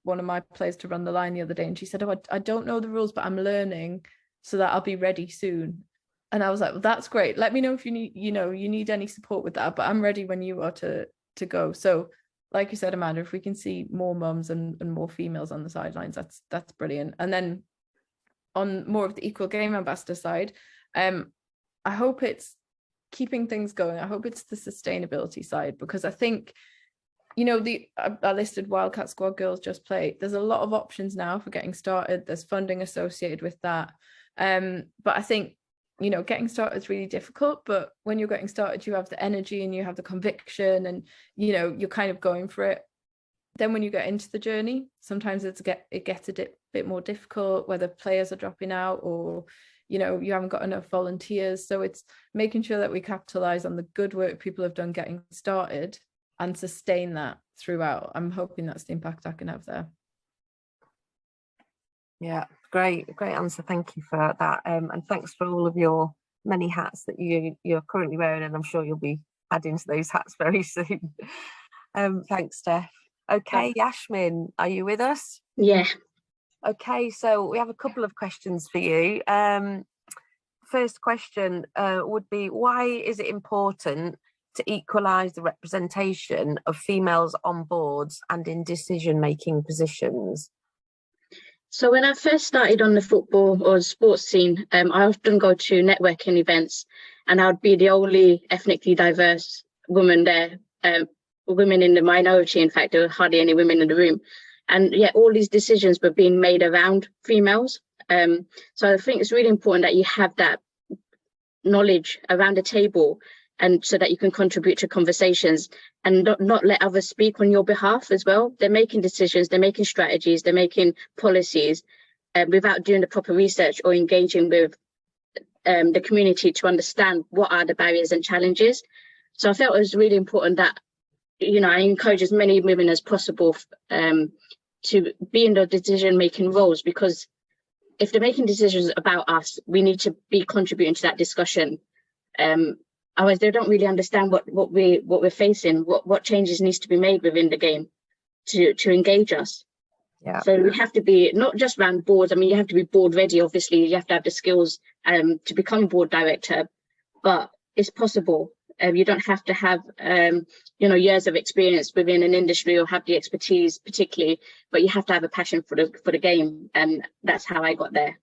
one of my players to run the line the other day, and she said, oh, I don't know the rules, but I'm learning so that I'll be ready soon. And I was like, well, that's great. Let me know if you need any support with that, but I'm ready when you are to go. So like you said, Amanda, if we can see more mums and more females on the sidelines, that's brilliant. And then on more of the equal game ambassador side, I hope it's keeping things going. I hope it's the sustainability side, because I think, I listed Wildcat Squad Girls Just Play. There's a lot of options now for getting started. There's funding associated with that. But I think, getting started is really difficult, but when you're getting started, you have the energy and you have the conviction, and, you're kind of going for it. Then when you get into the journey, sometimes it gets a bit more difficult, whether players are dropping out or, you haven't got enough volunteers. So it's making sure that we capitalize on the good work people have done getting started and sustain that throughout. I'm hoping that's the impact I can have there. Yeah, great answer. Thank you for that. And thanks for all of your many hats that you're currently wearing, and I'm sure you'll be adding to those hats very soon. Thanks, Steph. Okay, Yashmin, are you with us? Yeah. Okay, so we have a couple of questions for you. First question would be, why is it important to equalise the representation of females on boards and in decision-making positions? So when I first started on the football or sports scene, I often go to networking events, and I would be the only ethnically diverse woman there, women in the minority. In fact, there were hardly any women in the room. And yet all these decisions were being made around females. So I think it's really important that you have that knowledge around the table, and so that you can contribute to conversations and not let others speak on your behalf as well. They're making decisions, they're making strategies, they're making policies without doing the proper research or engaging with the community to understand what are the barriers and challenges. So I felt it was really important that, I encourage as many women as possible to be in the decision-making roles, because if they're making decisions about us, we need to be contributing to that discussion. Otherwise, they don't really understand what we're facing, what changes needs to be made within the game to engage us. Yeah. So we have to be not just around boards. I mean, you have to be board ready. Obviously, you have to have the skills to become board director, but it's possible. You don't have to have years of experience within an industry or have the expertise particularly, but you have to have a passion for the game, and that's how I got there.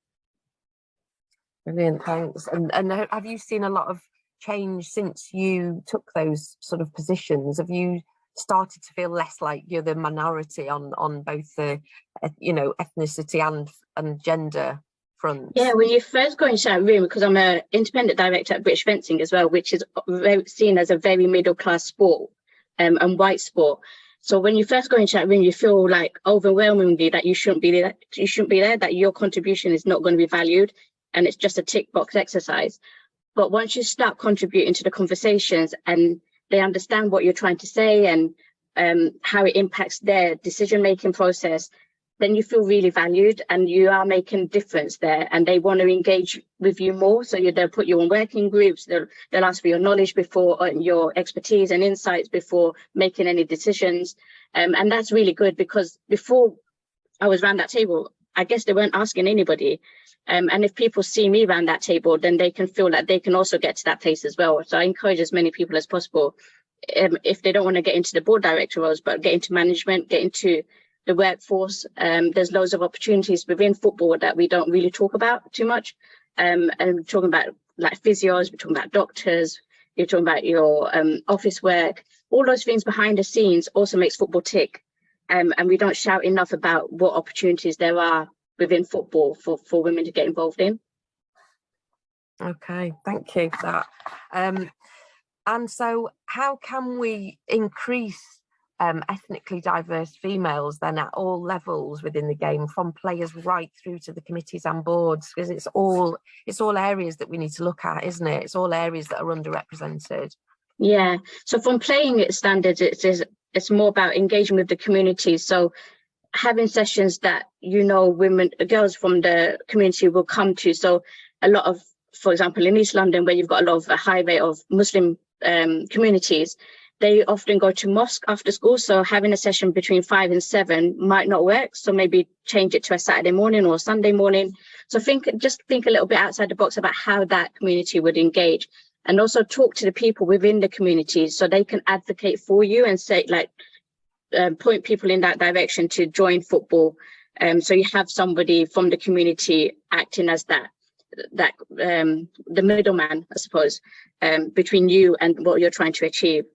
Brilliant, thanks. And have you seen a lot of change since you took those sort of positions? Have you started to feel less like you're the minority on both the ethnicity and gender fronts? Yeah, when you first go into that room, because I'm an independent director at British Fencing as well, which is seen as a very middle class sport and white sport. So when you first go into that room, you feel like overwhelmingly that you shouldn't be there, that your contribution is not going to be valued, and it's just a tick box exercise. But once you start contributing to the conversations and they understand what you're trying to say and how it impacts their decision-making process, then you feel really valued and you are making a difference there, and they want to engage with you more. So they'll put you on working groups, they'll ask for your knowledge before, your expertise and insights before making any decisions. And that's really good, because before I was around that table, I guess they weren't asking anybody. And if people see me around that table, then they can feel that they can also get to that place as well. So I encourage as many people as possible, if they don't want to get into the board director roles, but get into management, get into the workforce. There's loads of opportunities within football that we don't really talk about too much. And we're talking about like physios, we're talking about doctors, you're talking about your office work. All those things behind the scenes also makes football tick. And we don't shout enough about what opportunities there are within football for women to get involved in. Okay, thank you for that. And so how can we increase ethnically diverse females then at all levels within the game, from players right through to the committees and boards? Because it's all areas that we need to look at, isn't it? It's all areas that are underrepresented. Yeah, so from playing standards, it's more about engaging with the community. So having sessions that, girls from the community will come to. So a lot of, for example, in East London, where you've got a lot of a high rate of Muslim communities, they often go to mosque after school. So having a session between 5 and 7 might not work. So maybe change it to a Saturday morning or Sunday morning. So just think a little bit outside the box about how that community would engage, and also talk to the people within the community so they can advocate for you and say, like, point people in that direction to join football. So you have somebody from the community acting as the middleman, I suppose, between you and what you're trying to achieve.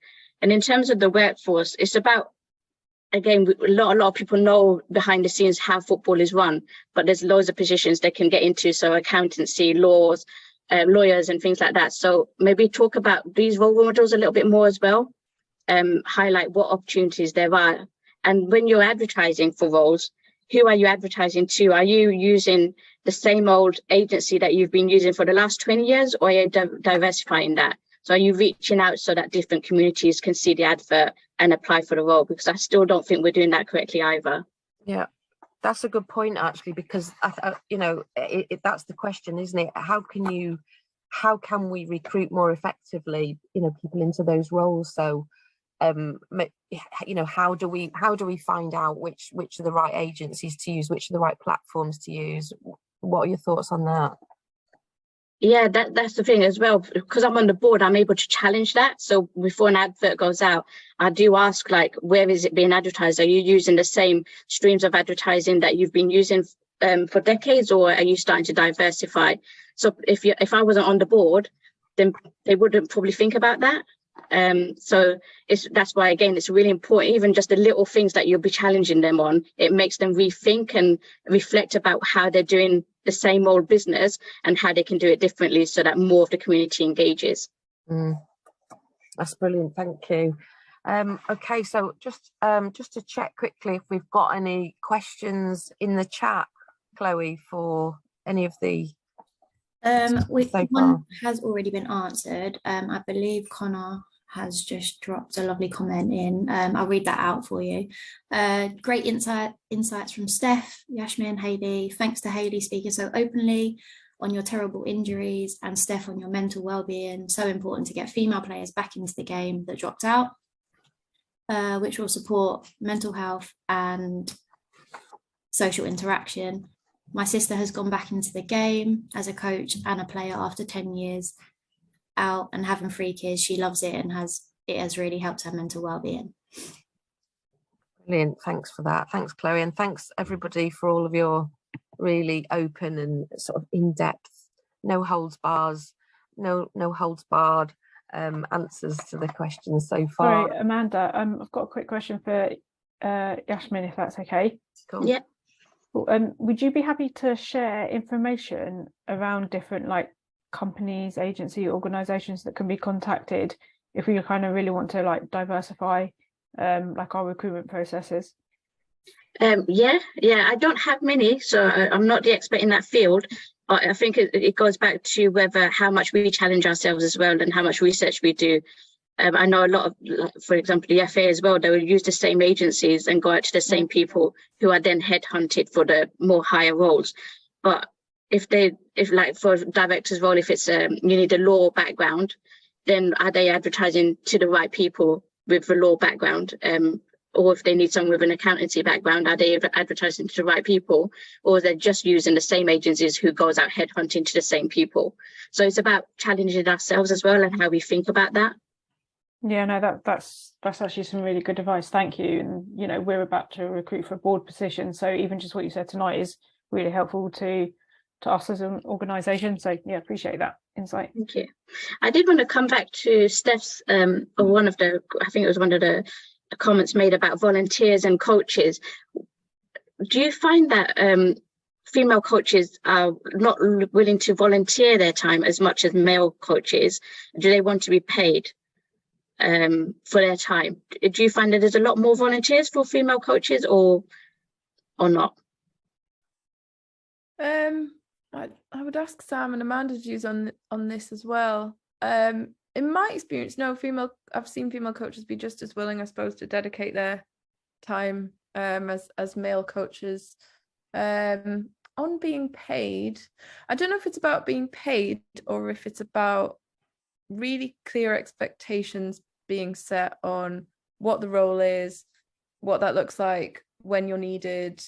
And in terms of the workforce, it's about, again, a lot of people know behind the scenes how football is run, but there's loads of positions they can get into. So accountancy, laws, lawyers and things like that. So maybe talk about these role models a little bit more as well. Highlight what opportunities there are. And when you're advertising for roles, who are you advertising to? Are you using the same old agency that you've been using for the last 20 years, or are you diversifying that? So are you reaching out so that different communities can see the advert and apply for the role? Because I still don't think we're doing that correctly either. Yeah, that's a good point, actually, because that's the question, isn't it? How can we recruit more effectively, people into those roles? So, how do we find out which are the right agencies to use, which are the right platforms to use? What are your thoughts on that? Yeah, that's the thing as well, because I'm on the board, I'm able to challenge that. So before an advert goes out, I do ask, like, where is it being advertised? Are you using the same streams of advertising that you've been using for decades, or are you starting to diversify? So if I wasn't on the board, then they wouldn't probably think about that. So that's why, again, it's really important, even just the little things that you'll be challenging them on, it makes them rethink and reflect about how they're doing the same old business and how they can do it differently so that more of the community engages. That's brilliant, thank you. Okay, so just to check quickly if we've got any questions in the chat, Chloe, for any of the one has already been answered. I believe Connor has just dropped a lovely comment in. I'll read that out for you. Great insights from Steph, Yashmin, Hayley. Thanks to Hayley speaking so openly on your terrible injuries, and Steph on your mental well-being. So important to get female players back into the game that dropped out, which will support mental health and social interaction. My sister has gone back into the game as a coach and a player after 10 years out, and having 3 kids, she loves it, and it has really helped her mental well-being. Brilliant, thanks for that. Thanks, Chloe, and thanks everybody for all of your really open and sort of in-depth, no holds barred answers to the questions so far. Sorry, Amanda, I've got a quick question for Yashmin, if that's okay. Cool. Yeah. Would you be happy to share information around different, like, companies, agency, organizations that can be contacted if we kind of really want to, like, diversify like our recruitment processes? Yeah, I don't have many, so I'm not the expert in that field. I think it goes back to how much we challenge ourselves as well, and how much research we do. I know a lot of, for example, the FA as well, they will use the same agencies and go out to the same people who are then headhunted for the more higher roles. But if like for director's role, if it's you need a law background, then are they advertising to the right people with the law background? Or if they need someone with an accountancy background, are they advertising to the right people? Or they're just using the same agencies who goes out headhunting to the same people? So it's about challenging ourselves as well and how we think about that. Yeah, no, that's actually some really good advice. Thank you. And we're about to recruit for a board position, so even just what you said tonight is really helpful to us as an organisation. So yeah, appreciate that insight. Thank you. I did want to come back to Steph's I think it was one of the comments made about volunteers and coaches. Do you find that female coaches are not willing to volunteer their time as much as male coaches? Do they want to be paid for their time? Do you find that there's a lot more volunteers for female coaches or not? I would ask Sam and Amanda's views on this as well. In my experience, no, I've seen female coaches be just as willing, I suppose, to dedicate their time as male coaches. On being paid, I don't know if it's about being paid or if it's about really clear expectations being set on what the role is, what that looks like when you're needed,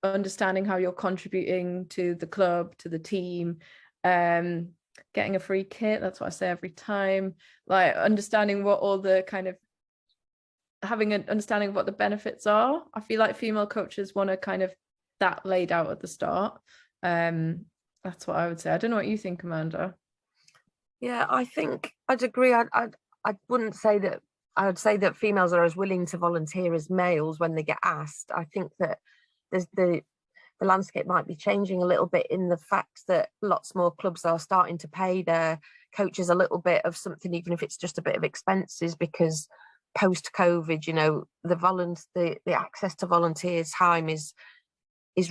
understanding how you're contributing to the club, to the team, getting a free kit, that's what I say every time, like understanding what all the kind of, having an understanding of what the benefits are. I feel like female coaches want to kind of that laid out at the start. That's what I would say. I don't know what you think, Amanda. Yeah, I think I'd agree. I wouldn't say that. I would say that females are as willing to volunteer as males when they get asked. I think that there's the landscape might be changing a little bit in the fact that lots more clubs are starting to pay their coaches a little bit of something, even if it's just a bit of expenses, because post-COVID, you know, the access to volunteer time is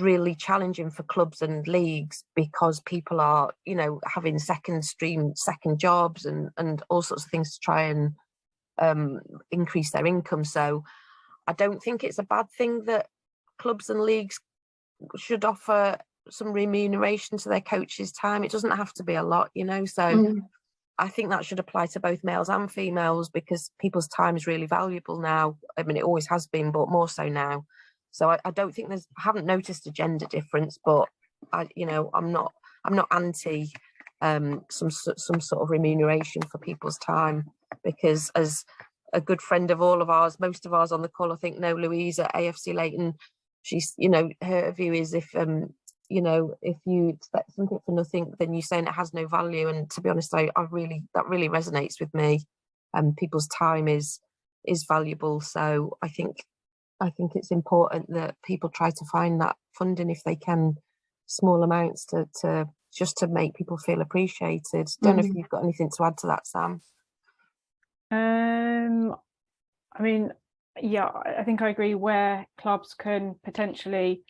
really challenging for clubs and leagues, because people are, you know, having second jobs and all sorts of things to try and increase their income. So I don't think it's a bad thing that clubs and leagues should offer some remuneration to their coaches' time. It doesn't have to be a lot, you know. So I think that should apply to both males and females, because people's time is really valuable now. I mean, it always has been, but more so now. So I don't think I haven't noticed a gender difference, but I'm not anti some sort of remuneration for people's time, because as a good friend of all of ours, most of ours on the call, I think, know Louise at AFC Leighton, she's, you know, her view is if you expect something for nothing, then you're saying it has no value. And to be honest, that really resonates with me. People's time is valuable. So I think it's important that people try to find that funding if they can, small amounts to just to make people feel appreciated. Don't know if you've got anything to add to that, Sam. I mean, yeah, I think I agree where clubs can potentially,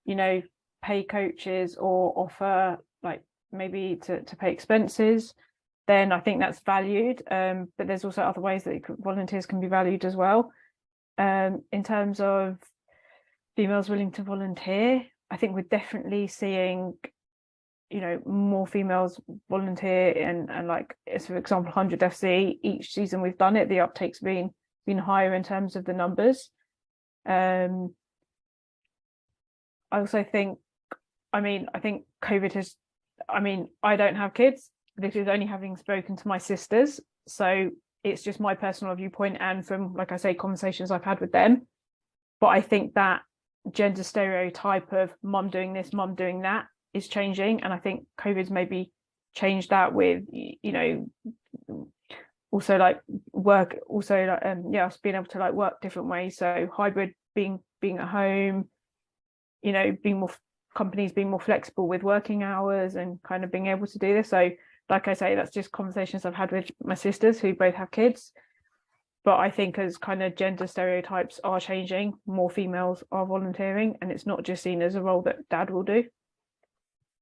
you know, pay coaches or offer like maybe to pay expenses, then I think that's valued. But there's also other ways that volunteers can be valued as well. In terms of females willing to volunteer, I think we're definitely seeing, you know, more females volunteer, and like, as for example, 100 FC, each season we've done it, the uptake's been higher in terms of the numbers. I also think, I think COVID has, I don't have kids. This is only having spoken to my sisters, so it's just my personal viewpoint and from, like I say, conversations I've had with them. But I think that gender stereotype of mum doing this, mum doing that is changing, and I think COVID's maybe changed that with, you know, also like work, also like us being able to like work different ways. So hybrid, being at home, you know, companies being more flexible with working hours and kind of being able to do this. So like I say, that's just conversations I've had with my sisters who both have kids. But I think as kind of gender stereotypes are changing, more females are volunteering, and it's not just seen as a role that dad will do.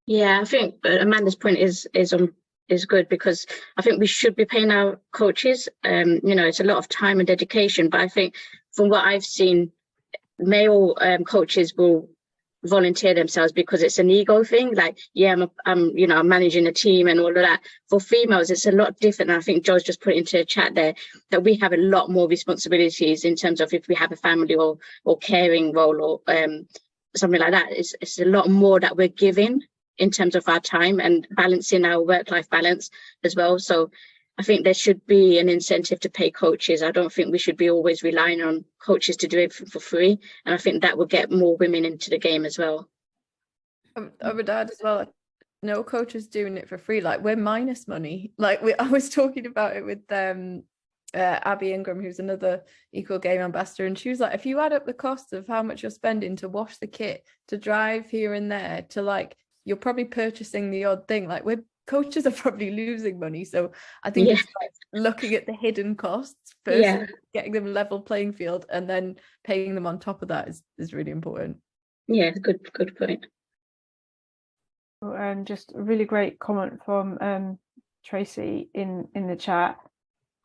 Yeah, I think Amanda's point is good, because I think we should be paying our coaches. You know, it's a lot of time and dedication, but I think from what I've seen, male coaches will volunteer themselves because it's an ego thing. Like, yeah, I'm managing a team and all of that. For females, it's a lot different. And I think Joe's just put into a chat there that we have a lot more responsibilities in terms of if we have a family or caring role or something like that. It's a lot more that we're giving in terms of our time and balancing our work-life balance as well. So I think there should be an incentive to pay coaches. I don't think we should be always relying on coaches to do it for free. And I think that will get more women into the game as well. I would add as well, no coach is doing it for free. Like, we're minus money. Like, I was talking about it with Abby Ingram, who's another Equal Game ambassador, and she was like, if you add up the cost of how much you're spending to wash the kit, to drive here and there, to like, you're probably purchasing the odd thing. Like, coaches are probably losing money. So I think it's like looking at the hidden costs first, getting them a level playing field, and then paying them on top of that is really important. Yeah, good point. Just a really great comment from Tracy in the chat.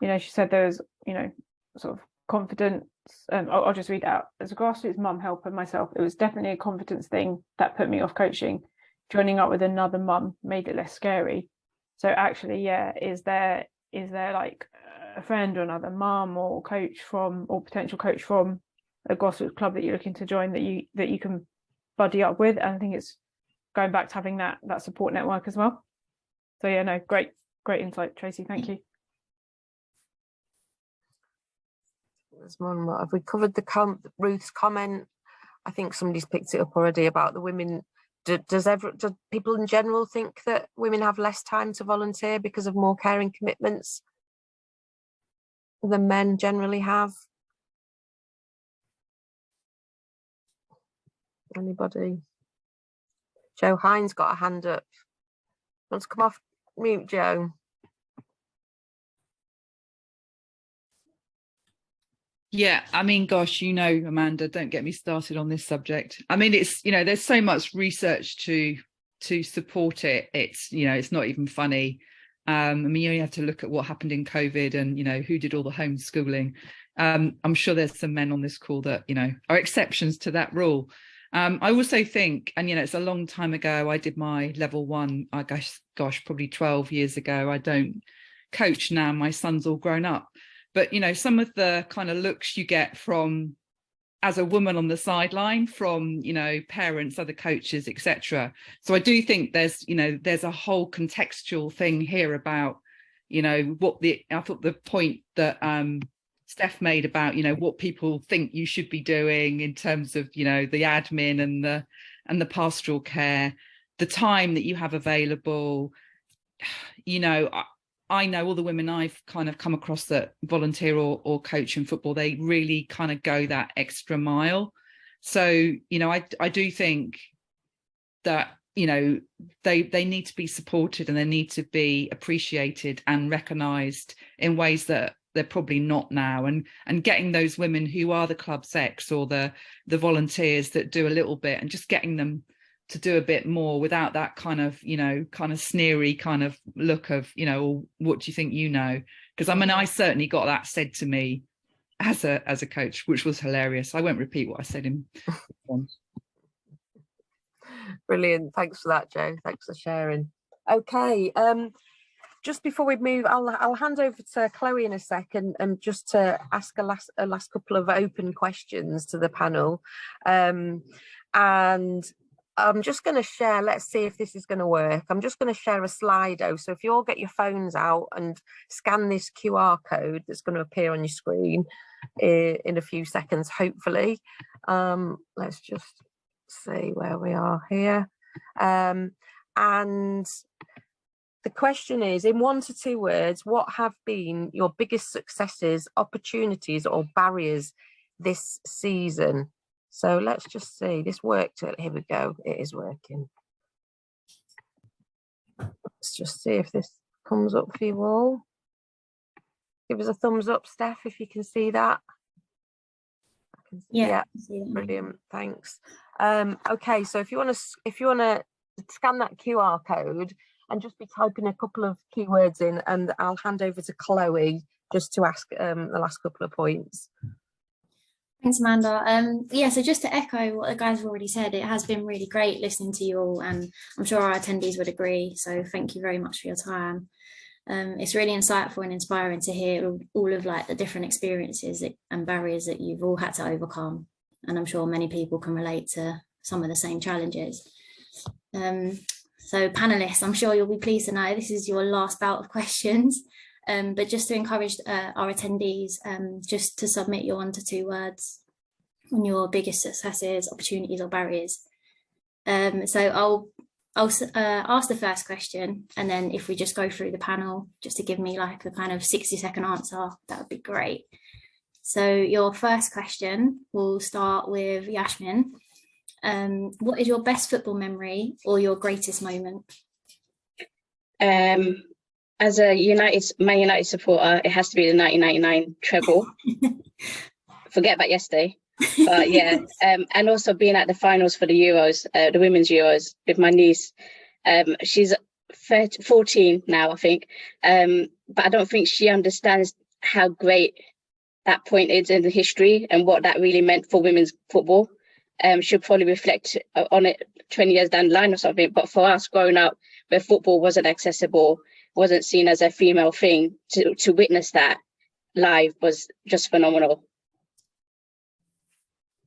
You know, she said there's, you know, sort of confidence. I'll just read it out. As a grassroots mum helper myself, it was definitely a confidence thing that put me off coaching. Joining up with another mum made it less scary. So actually, is there is there like a friend or another mum or coach from, or potential coach from a grassroots club that you're looking to join that you can buddy up with? And I think it's going back to having that support network as well. So yeah, no, great insight, Tracy. Thank you. There's one more. Have we covered the Ruth's comment? I think somebody's picked it up already about the women. Do people in general think that women have less time to volunteer because of more caring commitments than men generally have? Anybody? Joe Hines got a hand up. Wants to come off mute, Joe? Yeah, I mean, gosh, Amanda, don't get me started on this subject. I mean, it's, there's so much research to support it. It's, it's not even funny. I mean, you only have to look at what happened in COVID and, who did all the homeschooling. I'm sure there's some men on this call that, are exceptions to that rule. I also think, and, it's a long time ago, I did my level 1, I guess, probably 12 years ago. I don't coach now. My son's all grown up. But, some of the kind of looks you get from, as a woman on the sideline, from, parents, other coaches, etc. So I do think there's a whole contextual thing here about, I thought the point that Steph made about, what people think you should be doing in terms of, the admin and the pastoral care, the time that you have available, I know all the women I've kind of come across that volunteer or coach in football, they really kind of go that extra mile. So, I do think that, they need to be supported and they need to be appreciated and recognised in ways that they're probably not now. And getting those women who are the club sex or the volunteers that do a little bit, and just getting them to do a bit more without that kind of sneery kind of look of, what do you think, because I mean, I certainly got that said to me as a coach, which was hilarious. I won't repeat what I said in response. Brilliant. Thanks for that, Joe. Thanks for sharing. Okay. Just before we move, I'll hand over to Chloe in a second, and just to ask a last couple of open questions to the panel. And I'm just going to share, let's see if this is going to work. I'm just going to share a Slido. So if you all get your phones out and scan this QR code that's going to appear on your screen in a few seconds, hopefully. Let's just see where we are here. And the question is, in 1 to 2 words, what have been your biggest successes, opportunities or barriers this season? So let's just see, this worked. Here we go, it is working. Let's just see if this comes up for you all. Give us a thumbs up, Steph, if you can see that. Yeah, brilliant, thanks. Okay, so if you want to scan that QR code and just be typing a couple of keywords in, and I'll hand over to Chloe just to ask the last couple of points. Thanks, Amanda. Yeah, so just to echo what the guys have already said, it has been really great listening to you all, and I'm sure our attendees would agree. So thank you very much for your time. It's really insightful and inspiring to hear all of like the different experiences and barriers that you've all had to overcome. And I'm sure many people can relate to some of the same challenges. So panelists, I'm sure you'll be pleased to know this is your last bout of questions. But just to encourage our attendees, just to submit your 1 to 2 words on your biggest successes, opportunities or barriers. So I'll ask the first question, and then if we just go through the panel, just to give me like a kind of 60-second answer, that would be great. So your first question, we'll start with Yashmin. What is your best football memory or your greatest moment? As a Man United supporter, it has to be the 1999 treble. Forget about yesterday. But yeah, and also being at the finals for the Euros, the women's Euros, with my niece. She's 14 now, I think. But I don't think she understands how great that point is in the history and what that really meant for women's football. She'll probably reflect on it 20 years down the line or something. But for us growing up where football wasn't accessible, wasn't seen as a female thing, to witness that live was just phenomenal.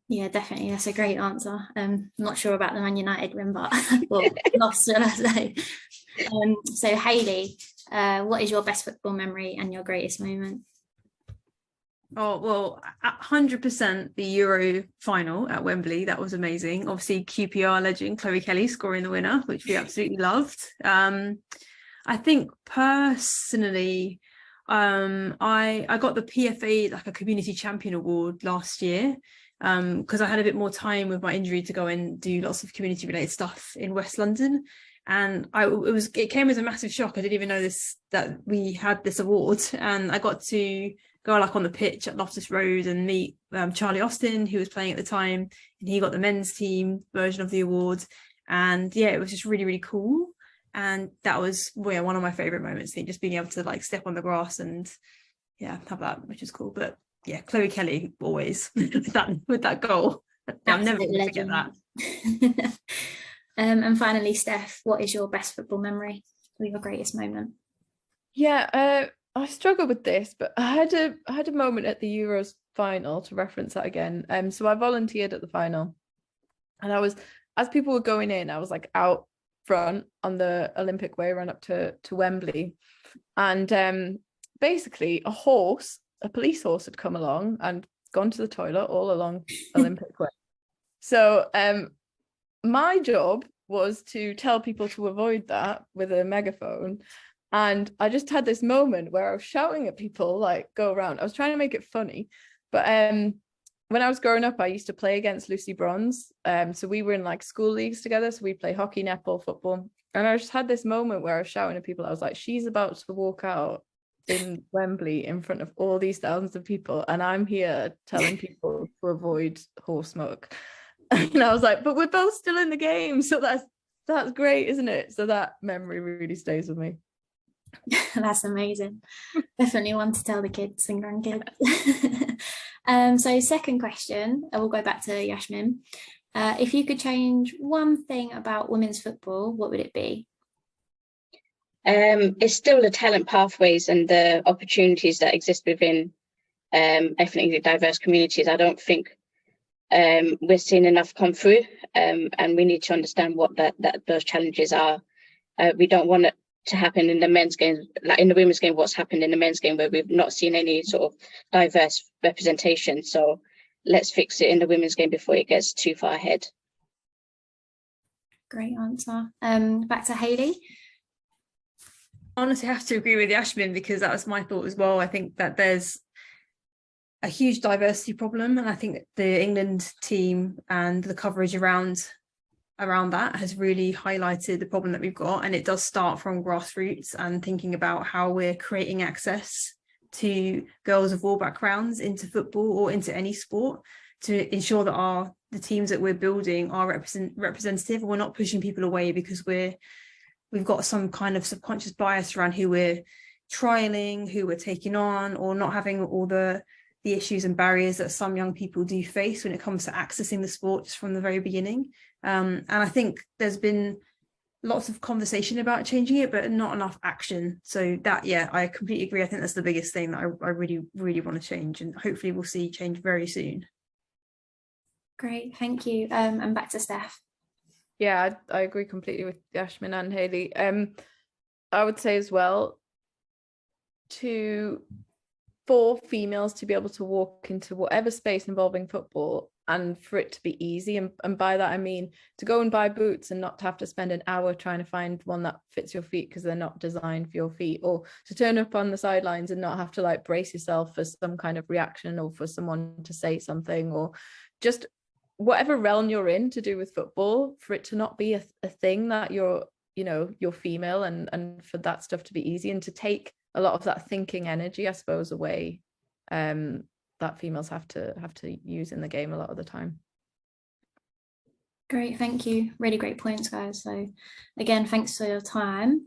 Yeah, definitely. That's a great answer. I'm not sure about the Man United win, but well, lost, shall I say. So Hayley, what is your best football memory and your greatest moment? Oh, well, 100% the Euro final at Wembley. That was amazing. Obviously, QPR legend Chloe Kelly scoring the winner, which we absolutely loved. I think personally, I got the PFA, like a community champion award last year, because I had a bit more time with my injury to go and do lots of community related stuff in West London. And it came as a massive shock. I didn't even know that we had this award, and I got to go like on the pitch at Loftus Road and meet Charlie Austin, who was playing at the time, and he got the men's team version of the award. And yeah, it was just really, really cool. And that was one of my favorite moments, I think, just being able to like step on the grass and have that, which is cool. But yeah, Chloe Kelly always with that goal. I'm never going to forget that. And finally, Steph, what is your best football memory or your greatest moment? Yeah, I struggle with this, but I had a moment at the Euros final, to reference that again. So I volunteered at the final, and I was, as people were going in, I was like out front on the Olympic Way run up to Wembley, and basically a police horse had come along and gone to the toilet all along Olympic Way. So my job was to tell people to avoid that with a megaphone. And I just had this moment where I was shouting at people, like, go around. I was trying to make it funny. But when I was growing up, I used to play against Lucy Bronze. So we were in like school leagues together. So we'd play hockey, netball, football. And I just had this moment where I was shouting at people. I was like, she's about to walk out in Wembley in front of all these thousands of people. And I'm here telling people to avoid horse smoke. And I was like, but we're both still in the game. So that's great, isn't it? So that memory really stays with me. That's amazing. Definitely one to tell the kids and grandkids. So second question, we'll go back to Yashmin. If you could change one thing about women's football, what would it be? It's still the talent pathways and the opportunities that exist within ethnically diverse communities. I don't think we're seeing enough come through, and we need to understand what those challenges are. We don't want it to happen in the men's game, like in the women's game, what's happened in the men's game, where we've not seen any sort of diverse representation. So let's fix it in the women's game before it gets too far ahead. Great answer. Back to Hayley. Honestly, I have to agree with Yashmin, because that was my thought as well. I think that there's a huge diversity problem, and I think the England team and the coverage around that has really highlighted the problem that we've got. And it does start from grassroots and thinking about how we're creating access to girls of all backgrounds into football or into any sport, to ensure that the teams that we're building are representative. We're not pushing people away because we've got some kind of subconscious bias around who we're trialing, who we're taking on, or not having all the issues and barriers that some young people do face when it comes to accessing the sport just from the very beginning. And I think there's been lots of conversation about changing it, but not enough action. So that, yeah, I completely agree. I think that's the biggest thing that I really, really want to change, and hopefully we'll see change very soon. Great, thank you. And back to Steph. Yeah, I agree completely with Yashmin and Hayley. I would say as well, for females to be able to walk into whatever space involving football and for it to be easy, and by that I mean to go and buy boots and not to have to spend an hour trying to find one that fits your feet because they're not designed for your feet, or to turn up on the sidelines and not have to like brace yourself for some kind of reaction or for someone to say something, or just whatever realm you're in to do with football, for it to not be a thing that you're female, and for that stuff to be easy, and to take a lot of that thinking energy, I suppose, away that females have to use in the game a lot of the time. Great, thank you. Really great points, guys. So again, thanks for your time.